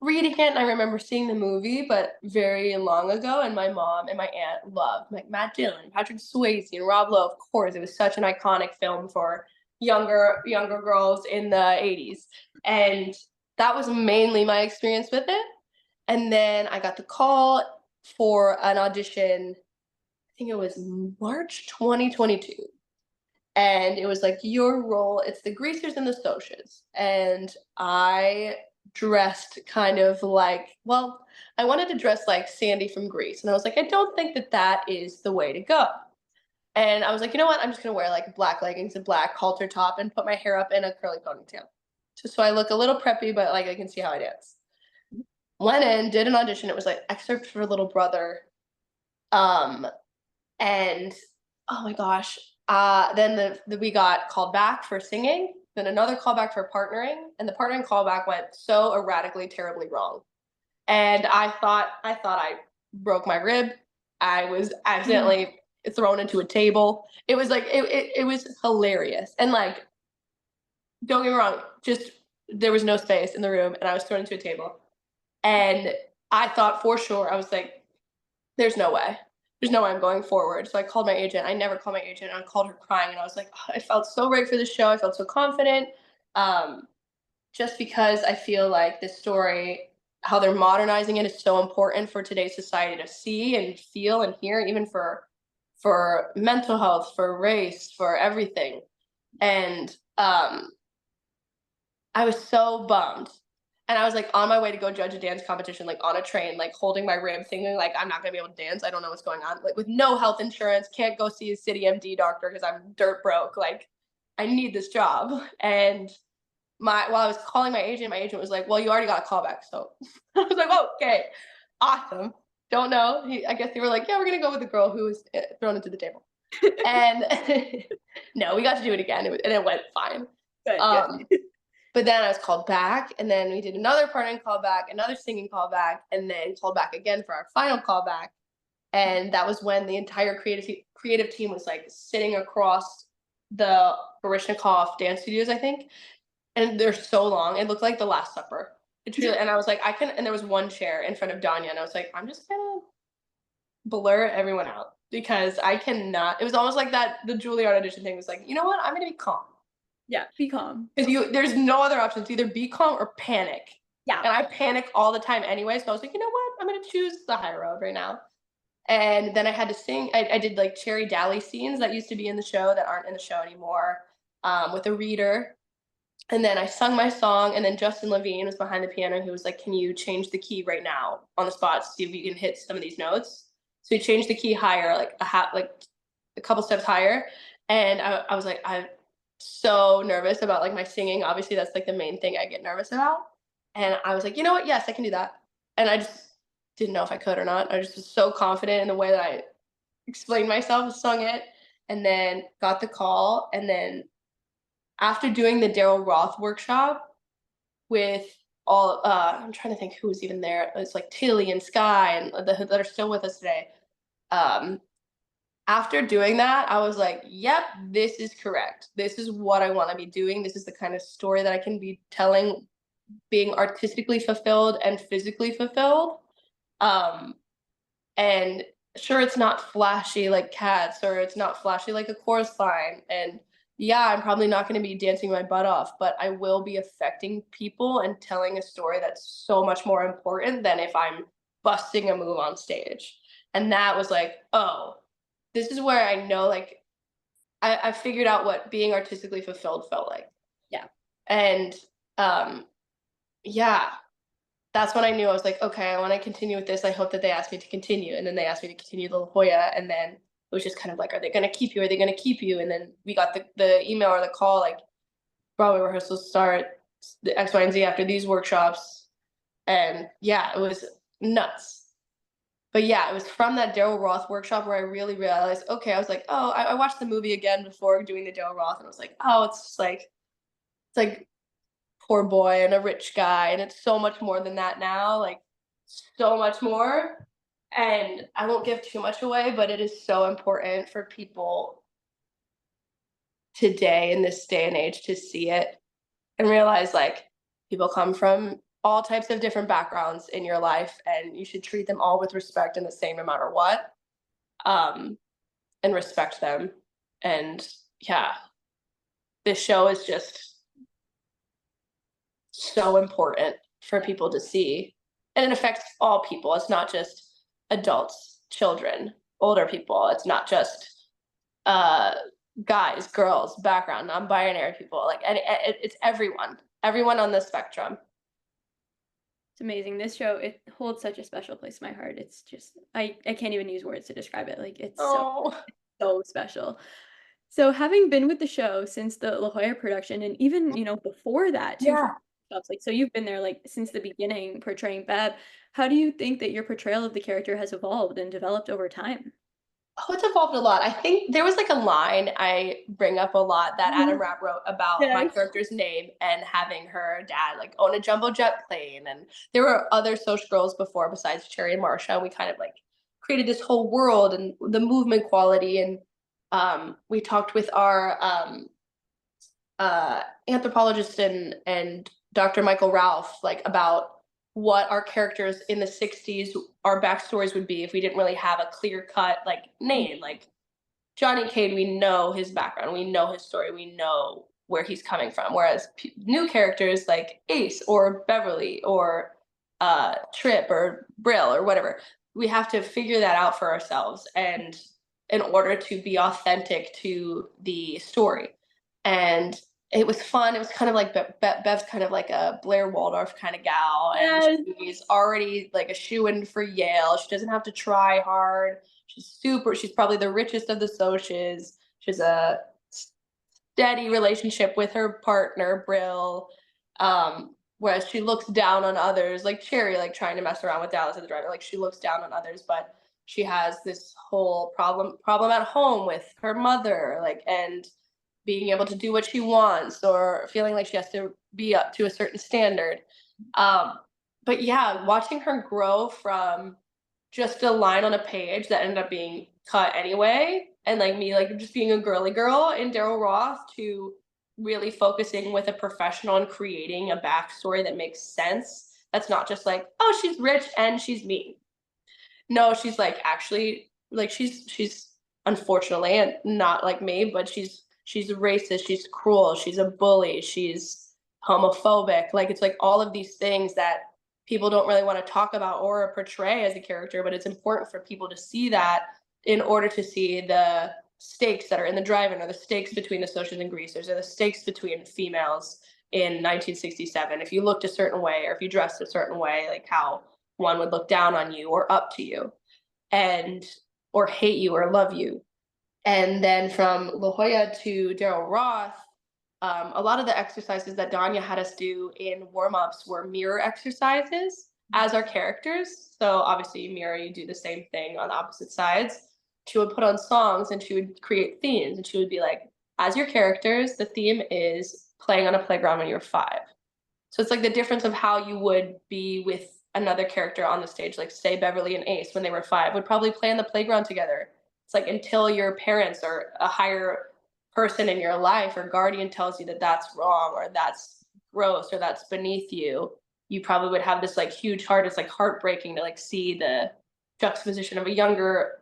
reading it and I remember seeing the movie, but very long ago. And my mom and my aunt loved like Matt Dillon, Patrick Swayze, and Rob Lowe. Of course, it was such an iconic film for younger girls in the 80s. And that was mainly my experience with it. And then I got the call for an audition. I think it was March 2022. And it was like your role, it's the greasers and the socias. And I dressed kind of like, well, I wanted to dress like Sandy from Grease. And I was like, I don't think that that is the way to go. And I was like, you know what? I'm just going to wear like black leggings and black halter top and put my hair up in a curly ponytail. Just so I look a little preppy, but like I can see how I dance. Went in, did an audition. It was like excerpt for Little Brother. Um, and oh my gosh, then we got called back for singing, then another callback for partnering, and the partnering callback went so erratically, terribly wrong. And I thought I broke my rib. I was Mm. accidentally thrown into a table. It was like it was hilarious. And like, don't get me wrong, just there was no space in the room, and I was thrown into a table. And I thought for sure, I was like, there's no way. There's no way I'm going forward. So I called my agent. I never called my agent. I called her crying and I was like, "Oh, I felt so right for the show. I felt so confident. Um, just because I feel like this story, how they're modernizing it is so important for today's society to see and feel and hear, even for mental health, for race, for everything. And I was so bummed. And I was like on my way to go judge a dance competition, like on a train, like holding my rib, thinking like I'm not gonna be able to dance. I don't know what's going on. Like with no health insurance, can't go see a city MD doctor because I'm dirt broke. Like I need this job. And while I was calling my agent was like, "Well, you already got a call back." So I was like, oh, "Okay, awesome." Don't know. I guess they were like, "Yeah, we're gonna go with the girl who was thrown into the table." And no, we got to do it again, and it went fine. Good, good. Um, but then I was called back, and then we did another partnering callback, another singing callback, and then called back again for our final callback. And that was when the entire creative team was like sitting across the Barishnikov dance studios, I think. And they're so long. It looked like the Last Supper. It really, and I was like, I can. And there was one chair in front of Danya, and I was like, I'm just gonna blur everyone out because I cannot. It was almost like that. The Julliard audition thing was like, you know what? I'm gonna be calm. Yeah, be calm. Because there's no other option. It's either be calm or panic. Yeah. And I panic all the time anyway. So I was like, you know what? I'm gonna choose the high road right now. And then I had to sing. I did like Cherry Dally scenes that used to be in the show that aren't in the show anymore, with a reader. And then I sung my song, and then Justin Levine was behind the piano. He was like, "Can you change the key right now on the spot to see if you can hit some of these notes?" So he changed the key higher, like a couple steps higher. And I was like, I'm so nervous about like my singing. Obviously, that's like the main thing I get nervous about. And I was like, you know what? Yes, I can do that. And I just didn't know if I could or not. I just was so confident in the way that I explained myself, sung it, and then got the call. And then after doing the Daryl Roth workshop with all, I'm trying to think who was even there. It's like Tilly and Sky and that are still with us today. Um, After doing that, I was like, yep, this is correct. This is what I want to be doing. This is the kind of story that I can be telling, being artistically fulfilled and physically fulfilled. Um, and sure, it's not flashy like Cats, or it's not flashy like a chorus line. And yeah, I'm probably not going to be dancing my butt off, but I will be affecting people and telling a story that's so much more important than if I'm busting a move on stage. And that was like, oh, this is where I know, like, I figured out what being artistically fulfilled felt like. Yeah. And um, yeah, that's when I knew. I was like, okay, I want to continue with this. I hope that they ask me to continue. And then they asked me to continue the La Jolla. And then it was just kind of like, are they going to keep you? Are they going to keep you? And then we got the email or the call, like, Broadway rehearsals start the X, Y, and Z after these workshops. And yeah, it was nuts. But yeah, it was from that Daryl Roth workshop where I really realized, okay, I was like, oh, I watched the movie again before doing the Daryl Roth, and I was like, oh, it's like poor boy and a rich guy, and it's so much more than that now, like so much more. And I won't give too much away, but it is so important for people today in this day and age to see it and realize like people come from all types of different backgrounds in your life, and you should treat them all with respect and the same no matter what, um, and respect them. And yeah, this show is just so important for people to see, and it affects all people. It's not just adults, children, older people. It's not just uh, guys, girls, background, non-binary people. Like, and it's everyone on the spectrum. It's amazing. This show, it holds such a special place in my heart. It's just I can't even use words to describe it. Like it's so Oh, so special. So having been with the show since the La Jolla production and even, before that too for yeah. jobs, like so you've been there like since the beginning portraying Bev. How do you think that your portrayal of the character has evolved and developed over time? Oh, it's evolved a lot. I think there was like a line I bring up a lot that Adam Mhm. Rapp wrote about my Yes. character's name and having her dad like own a jumbo jet plane. And there were other social girls before besides Cherry and Marcia. We kind of like created this whole world and the movement quality. And we talked with our anthropologist and Dr. Michael Ralph like about what our characters in the 60s, our backstories would be if we didn't really have a clear cut like name. Like Johnny Cade, we know his background, we know his story, we know where he's coming from. Whereas new characters like Ace or Beverly or Trip or Brill or whatever, we have to figure that out for ourselves, and in order to be authentic to the story. And it was fun. It was kind of like Bev's kind of like a Blair Waldorf kind of gal, and Yes. she's already like a shoe in for Yale. She doesn't have to try hard. She's probably the richest of the Socs. She's a steady relationship with her partner, Brill. Whereas she looks down on others, like Cherry, like trying to mess around with Dallas as the driver. Like she looks down on others, but she has this whole problem at home with her mother, like, and being able to do what she wants or feeling like she has to be up to a certain standard. Um, but yeah, watching her grow from just a line on a page that ended up being cut anyway, and like me, like just being a girly girl in Daryl Roth, to really focusing with a professional and creating a backstory that makes sense. That's not just like, oh, she's rich and she's mean. No, she's like actually like she's unfortunately and not like me, but she's racist, she's cruel, she's a bully, she's homophobic. Like it's like all of these things that people don't really want to talk about or portray as a character, but it's important for people to see that in order to see the stakes that are in the drive-in, or the stakes between the socials and greasers, or the stakes between females in 1967. If you looked a certain way, or if you dressed a certain way, like how one would look down on you or up to you, and or hate you or love you. And then from La Jolla to Daryl Roth, a lot of the exercises that Danya had us do in warm-ups were mirror exercises as our characters. So obviously you mirror, you do the same thing on opposite sides. She would put on songs and she would create themes, and she would be like, as your characters, the theme is playing on a playground when you're 5. So it's like the difference of how you would be with another character on the stage, like say Beverly and Ace when they were 5 would probably play on the playground together. It's like until your parents or a higher person in your life or guardian tells you that that's wrong or that's gross or that's beneath you, you probably would have this like huge heart. It's like heartbreaking to like see the juxtaposition of a younger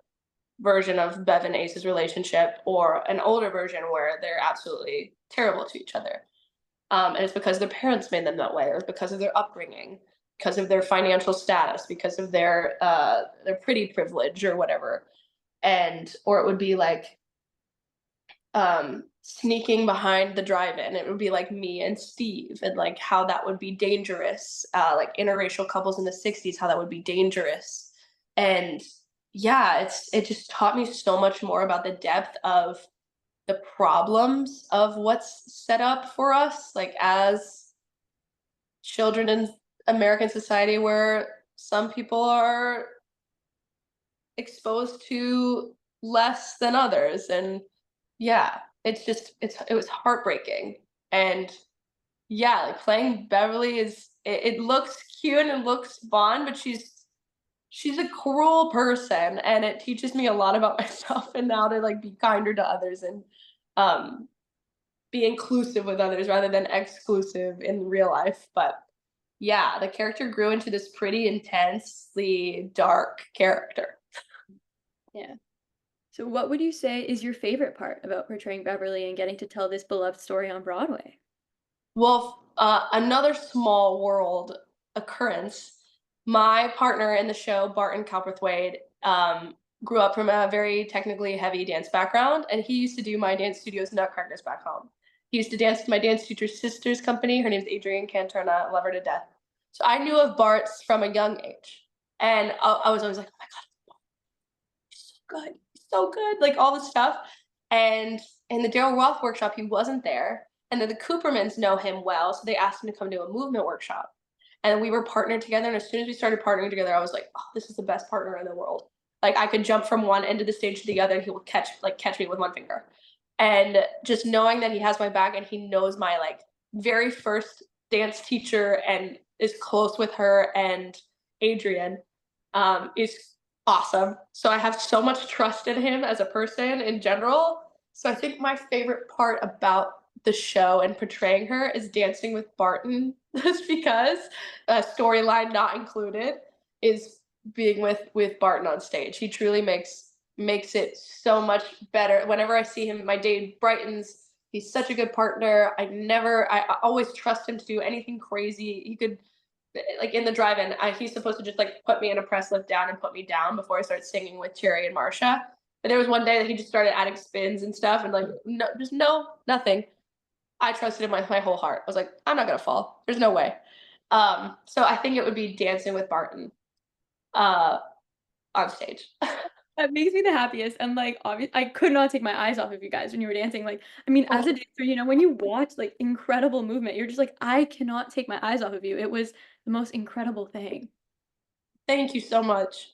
version of Bev and Ace's relationship or an older version where they're absolutely terrible to each other. And it's because their parents made them that way, or because of their upbringing, because of their financial status, because of their pretty privilege or whatever. And or it would be like sneaking behind the drive-in. It would be like me and Steve, and like how that would be dangerous. Like interracial couples in the 60s, how that would be dangerous. And yeah, it just taught me so much more about the depth of the problems of what's set up for us, like as children in American society, where some people are exposed to less than others. And yeah, it was heartbreaking. And yeah, like playing Beverly it looks cute and it looks fun, but she's a cruel person, and it teaches me a lot about myself and how to like be kinder to others, and um be inclusive with others rather than exclusive in real life. But yeah, the character grew into this pretty intensely dark character. Yeah. So what would you say is your favorite part about portraying Beverly and getting to tell this beloved story on Broadway? Well, another small world occurrence. My partner in the show, Barton Cowperthwaite, grew up from a very technically heavy dance background, and he used to do my dance studio's Nutcrackers back home. He used to dance with my dance teacher's sister's company. Her name's Adrienne Cantor, and I love her to death. So I knew of Bart's from a young age, and I was always like, "Oh my god, he's so good, he's so good!" Like all this stuff. And in the Daryl Roth workshop, he wasn't there, and then the Coopermans know him well, so they asked him to come to a movement workshop. And we were partnered together, and as soon as we started partnering together, I was like, "Oh, this is the best partner in the world." Like I could jump from one end of the stage to the other, and he will catch me with one finger. And just knowing that he has my back and he knows my like very first dance teacher and is close with her and Adrian is awesome. So I have so much trust in him as a person in general. So I think my favorite part about the show and portraying her is dancing with Barton, just because storyline not included is being with Barton on stage. He truly makes it so much better. Whenever I see him, my day brightens. He's such a good partner. I always trust him to do anything crazy. He could, like in the drive-in, he's supposed to just like put me in a press lift down and put me down before I start singing with Cherry and Marcia. But there was one day that he just started adding spins and stuff, and like no, just nothing. I trusted him with my whole heart. I was like, I'm not gonna fall. There's no way. So I think it would be dancing with Barton uh, on stage. That makes me the happiest, and, like, I could not take my eyes off of you guys when you were dancing, like, I mean, as a dancer, when you watch, like, incredible movement, you're just like, "I cannot take my eyes off of you." It was the most incredible thing. Thank you so much.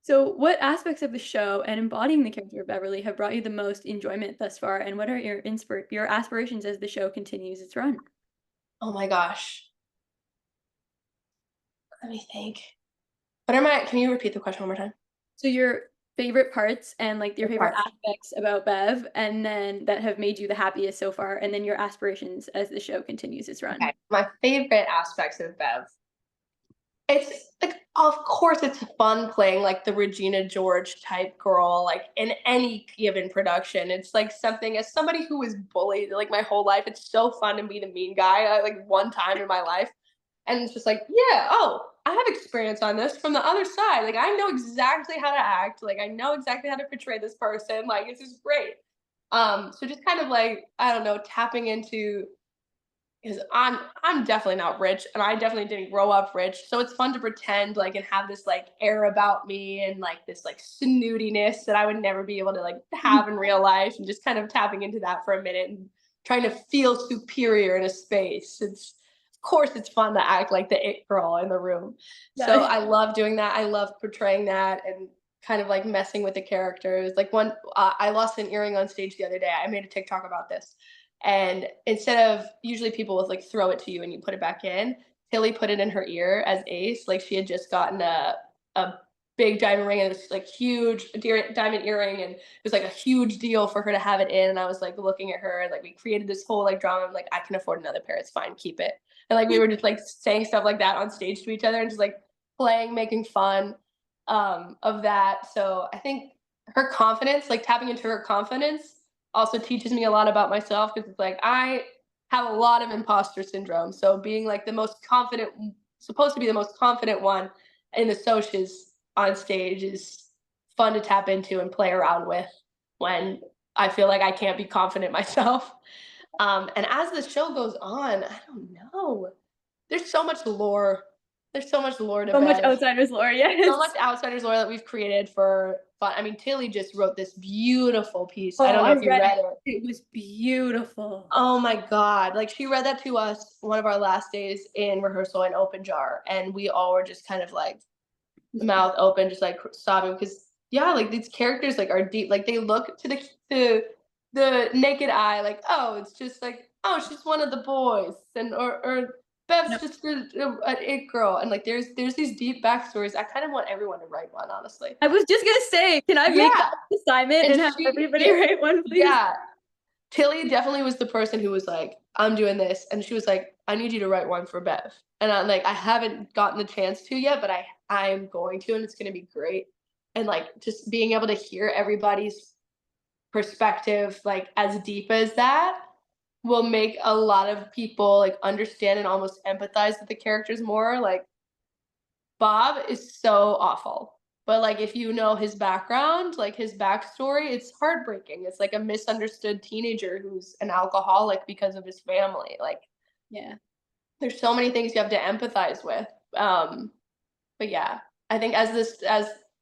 So, what aspects of the show and embodying the character of Beverly have brought you the most enjoyment thus far, and what are your aspirations as the show continues its run? Oh my gosh. Let me think. What am I? Can you repeat the question one more time? So, your favorite parts and, like, your The favorite parts. aspects about Bev, and then that have made you the happiest so far, and then your aspirations as the show continues its run. Okay. My favorite aspects of Bev. It's like, of course, it's fun playing like the Regina George type girl, like in any given production. It's like something as somebody who was bullied like my whole life, it's so fun to be the mean guy like one time in my life. And it's just like, yeah, oh, I have experience on this from the other side. Like I know exactly how to act. Like I know exactly how to portray this person. Like this is great. So just kind of like, I don't know, tapping into because I'm definitely not rich, and I definitely didn't grow up rich. So it's fun to pretend like and have this like air about me and like this like snootiness that I would never be able to like have in real life, and just kind of tapping into that for a minute and trying to feel superior in a space. It's of course it's fun to act like the it girl in the room. So Yeah. I love doing that. I love portraying that and kind of like messing with the characters. Like one, I lost an earring on stage the other day. I made a TikTok about this and instead of usually people would like throw it to you and you put it back in, Tilly put it in her ear as Ace. Like she had just gotten a big diamond ring and this like huge diamond earring, and it was like a huge deal for her to have it in. And I was like looking at her and like we created this whole like drama. I'm like, I can afford another pair. It's fine, keep it. And like we were just like saying stuff like that on stage to each other and just like playing, making fun of that. So I think her confidence, like tapping into her confidence also teaches me a lot about myself because it's like I have a lot of imposter syndrome. So being like the most confident, supposed to be the most confident one in the socials on stage is fun to tap into and play around with when I feel like I can't be confident myself. And as the show goes on, I don't know. There's so much lore. There's so much lore to So much Bev, outsiders lore, so much yes. outsiders lore that we've created for fun. I mean, Tilly just wrote this beautiful piece. I Oh, don't know I if you read read it. it. It was beautiful. Oh my god. Like she read that to us one of our last days in rehearsal in open jar and we all were just kind of like mouth open just like sobbing because yeah, like these characters like are deep. Like they look to the naked eye like, oh, it's just like, oh, she's one of the boys and or No, Bev's just an it girl, and like there's these deep backstories. I kind of want everyone to write one, honestly. I was just gonna say, can I make Yeah, that assignment and and have everybody write one, please? yeah, Tilly definitely was the person who was like, "I'm doing this," and she was like, "I need you to write one for Bev." And I'm like, I haven't gotten the chance to yet, but I'm going to, and it's gonna be great. And like just being able to hear everybody's perspective, like as deep as that, will make a lot of people like understand and almost empathize with the characters more. Like Bob is so awful. But like if you know his background, like his backstory, it's heartbreaking. It's like a misunderstood teenager who's an alcoholic because of his family. Like Yeah. there's so many things you have to empathize with. But yeah, I think as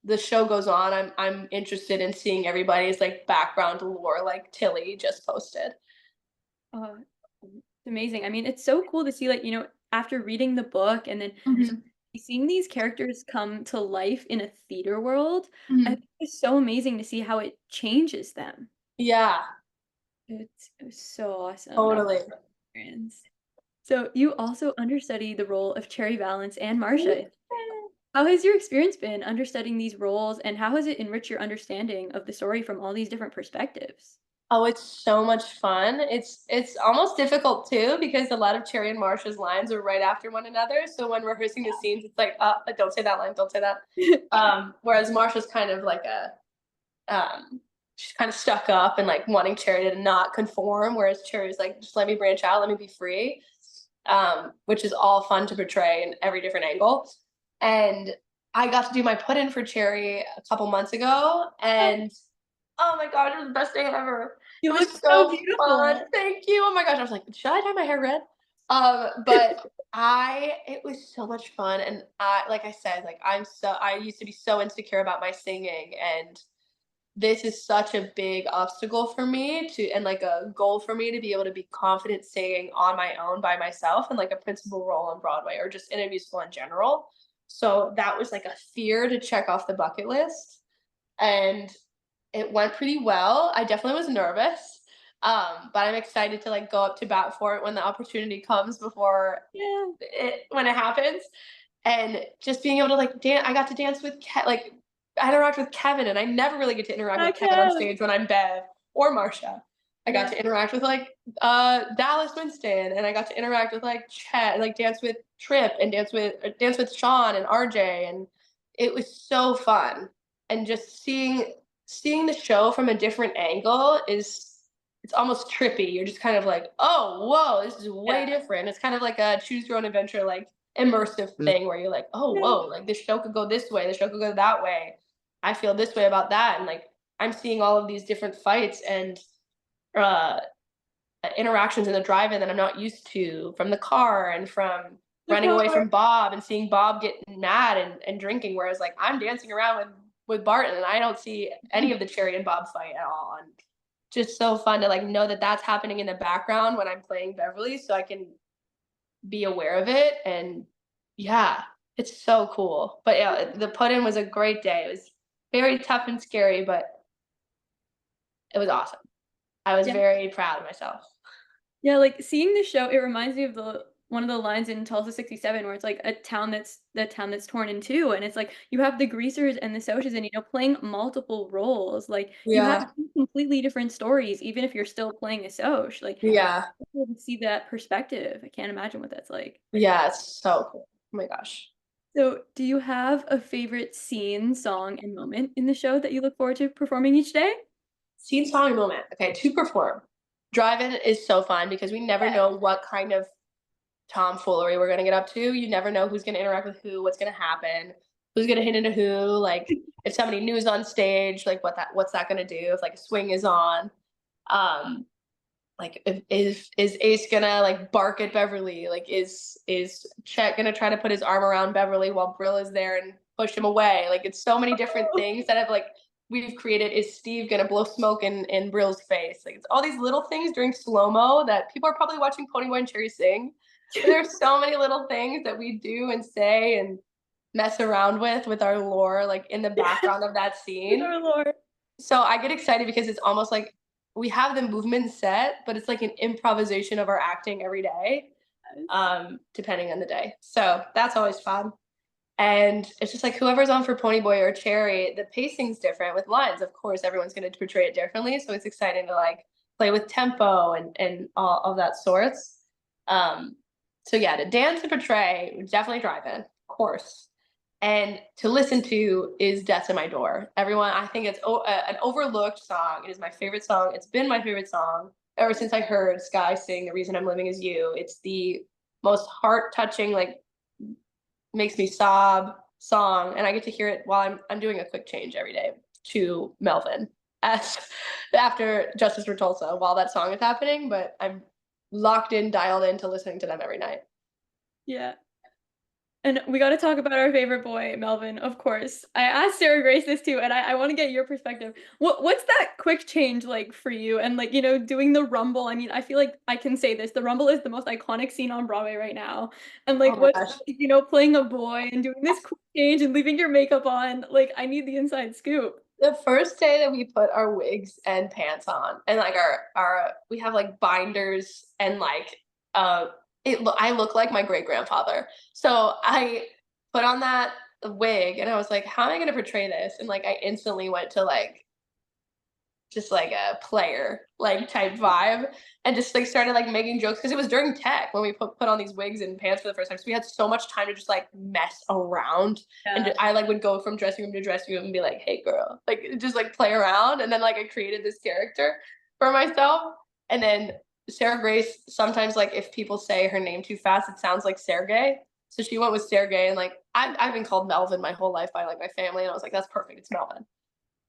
the show goes on, I'm interested in seeing everybody's like background lore, like Tilly just posted. Oh, it's amazing. I mean, it's so cool to see, like, after reading the book and then Mhm, seeing these characters come to life in a theater world. I mhm. think it's so amazing to see how it changes them. Yeah, It was so awesome to totally. experience. So you also understudy the role of Cherry Valance and Marcia. How has your experience been understudying these roles, and how has it enriched your understanding of the story from all these different perspectives? Oh, it's so much fun. It's almost difficult too because a lot of Cherry and Marcia's lines are right after one another. So when rehearsing the scenes, it's like, don't say that line, don't say that. Whereas Marcia's kind of like she's kind of stuck up and like wanting Cherry to not conform, whereas Cherry's like, just let me branch out, let me be free, which is all fun to portray in every different angle. And I got to do my put in for Cherry a couple months ago, and oh my god, it was the best day ever. It You was look so so fun. beautiful. Thank you. Oh my gosh, I was like, should I dye my hair red? But it was so much fun, and like I said, like I used to be so insecure about my singing, and this is such a big obstacle for me to and like a goal for me to be able to be confident singing on my own by myself and like a principal role on Broadway or just in a musical in general. So that was like a fear to check off the bucket list. And it went pretty well. I definitely was nervous. But I'm excited to like go up to bat for it when the opportunity comes before Yeah. when it happens. And just being able to like dance, I got to dance with like I interact with Kevin, and I never really get to interact with Kevin on Okay. stage when I'm Bev or Marcia. I got Yeah. to interact with like Dallas Winston, and I got to interact with like Chet, like dance with Trip and dance with Sean and RJ, and it was so fun. And just seeing the show from a different angle is it's almost trippy. You're just kind of like, oh, whoa, this is way Yeah. different. It's kind of like a choose your own adventure, like immersive thing where you're like, oh, Yeah. whoa, like this show could go this way, the show could go that way. I feel this way about that, and like I'm seeing all of these different fights and uh, interactions in the drive-in that I'm not used to from the car and from The running away car. from Bob and seeing Bob get mad and drinking, whereas like I'm dancing around with Barton and I don't see any of the Cherry and Bob fight at all. And just so fun to like know that that's happening in the background when I'm playing Beverly, so I can be aware of it. And yeah, it's so cool. But yeah, the put-in was a great day. It was very tough and scary, but it was awesome. I was Yeah. very proud of myself. Yeah, like, seeing the show, it reminds me of the one of the lines in Tulsa 67 where it's, like, the town that's torn in two, and it's, like, you have the greasers and the Socs and, playing multiple roles, like, you have Yeah. 2 completely different stories even if you're still playing a Soc, like, Yeah. cool to see that perspective. I can't imagine what that's like. Yeah, it's so cool. Oh my gosh. So, do you have a favorite scene, song, and moment in the show that you look forward to performing each day? Scene, song, and moment. Okay, to perform. Drive-in is so fun because we never Yeah. know what kind of tomfoolery we're gonna get up to. You never know who's gonna interact with who, what's gonna happen, who's gonna hit into who, like if somebody new's on stage, like what's that gonna do if like a swing is on. Um like if, is Ace gonna like bark at Beverly? Like is Chet gonna try to put his arm around Beverly while Brill is there and push him away? Like it's so many different Oh. things that have like we've created. Is Steve gonna blow smoke in Brill's face? Like it's all these little things during slow mo that people are probably watching Ponyboy and Cherry sing. But there's so many little things that we do and say and mess around with our lore, like in the background of that With scene. our lore. So I get excited because it's almost like we have the movement set, but it's like an improvisation of our acting every day, depending on the day. So that's always fun. And it's just like whoever's on for Ponyboy or Cherry, the pacing's different with lines. Of course, everyone's going to portray it differently. So it's exciting to like play with tempo and all of that sorts. Um, so yeah, to dance and portray, definitely drive in, of course. And to listen to is Death to My Door. Everyone, I think it's an overlooked song. It is my favorite song. It's been my favorite song ever since I heard Sky sing The Reason I'm Living Is You. It's the most heart touching, like makes me sob song, and I get to hear it while I'm doing a quick change every day to Melvin as after Justice for Tulsa while that song is happening. But I'm locked in, dialed into listening to them every night. Yeah. And we gotta talk about our favorite boy, Melvin, of course. I asked Sarah Grace this too, and I wanna get your perspective. What's that quick change like for you? And like, doing the Rumble, I mean, I feel like I can say this, the Rumble is the most iconic scene on Broadway right now. And Oh like, my what's gosh. like, playing a boy and doing this quick change and leaving your makeup on? Like, I need the inside scoop. The first day that we put our wigs and pants on, and like our we have like binders and like uh I look like my great grandfather. So I put on that wig and I was like, how am I gonna portray this? And like I instantly went to like just like a player like type vibe and just like started like making jokes because it was during tech when we put on these wigs and pants for the first time, so we had so much time to just like mess around. And Yeah. I like would go from dressing room to dressing room and be like, hey girl, like just like play around. And then like I created this character for myself. And then Sarah Grace, sometimes like if people say her name too fast it sounds like Sergey, so she went with Sergey. And like I've been called Melvin my whole life by like my family, and I was like, that's perfect, it's Melvin.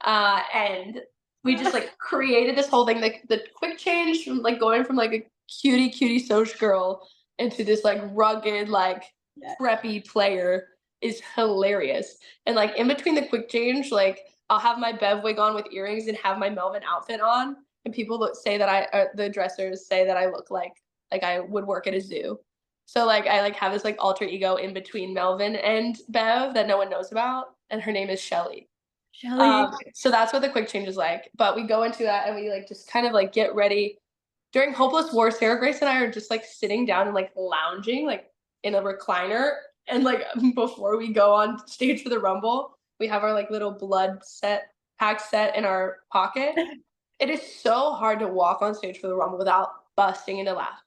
And we just like created this whole thing. Like the quick change from like going from like a cutie Soch girl into this like rugged, like Yeah. preppy player is hilarious. And like in between the quick change, like I'll have my Bev wig on with earrings and have my Melvin outfit on, and people say that the dressers say that I look like I would work at a zoo. So like I like have this like alter ego in between Melvin and Bev that no one knows about, and her name is Shelly. Shelly. So that's what the quick change is like. But we go into that and we like just kind of like get ready. During Hopeless War, Sarah Grace and I are just like sitting down and like lounging like in a recliner. And like before we go on stage for the Rumble, we have our like little blood set pack set in our pocket. it is so hard to walk on stage for the Rumble without busting into laugh.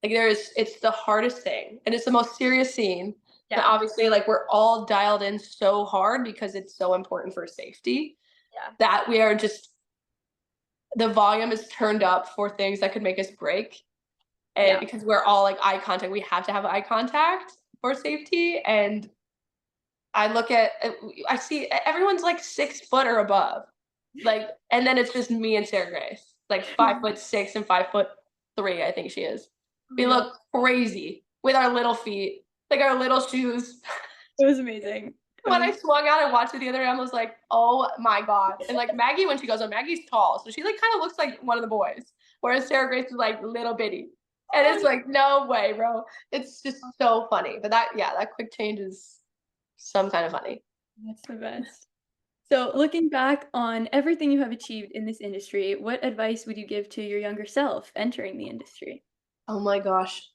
Like it's the hardest thing, and it's the most serious scene. And Yeah, obviously, like we're all dialed in so hard because it's so important for safety yeah, that we are just the volume is turned up for things that could make us break. And yeah. because we're all like eye contact, we have to have eye contact for safety. And I look at, I see everyone's like 6 foot or above, like, and then it's just me and Sarah Grace, like 5'6" and 5'3", I think she is. Oh my We god, look crazy with our little feet, like our little shoes. it was amazing. It When was I swung out and watched it the other day, I was like, "Oh my god!" And like Maggie, when she goes on, Maggie's tall, so she like kind of looks like one of the boys, whereas Sarah Grace is like little bitty, and it's oh, like, no way, bro. It's just so funny. But that, yeah, that quick change is some kind of funny. that's the best. So, looking back on everything you have achieved in this industry, what advice would you give to your younger self entering the industry? Oh my gosh,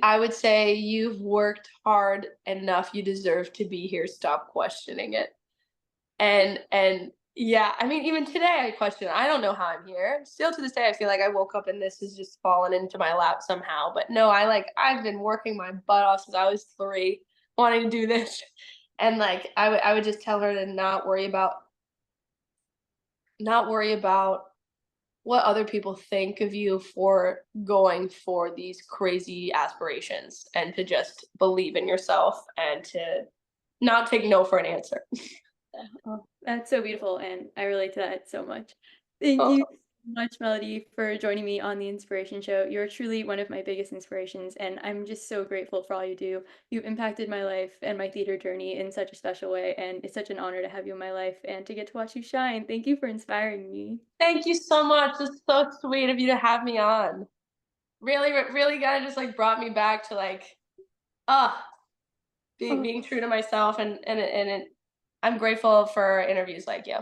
I would say you've worked hard enough. You deserve to be here. Stop questioning it. And yeah, I mean, even today I question, I don't know how I'm here. Still to this day, I feel like I woke up and this has just fallen into my lap somehow. But no, I've been working my butt off since I was 3, wanting to do this. And like I would just tell her to not worry about what other people think of you for going for these crazy aspirations, and to just believe in yourself and to not take no for an answer. Oh, that's so beautiful, and I relate to that so much. Thank you Oh, so much, Melody, for joining me on the Inspiration Show. You're truly one of my biggest inspirations, and I'm just so grateful for all you do. You've impacted my life and my theater journey in such a special way, and it's such an honor to have you in my life and to get to watch you shine. Thank you for inspiring me. thank you so much. It's so sweet of you to have me on. Really, really kind of just like brought me back to like, ah, Oh, being true to myself, I'm grateful for interviews like you.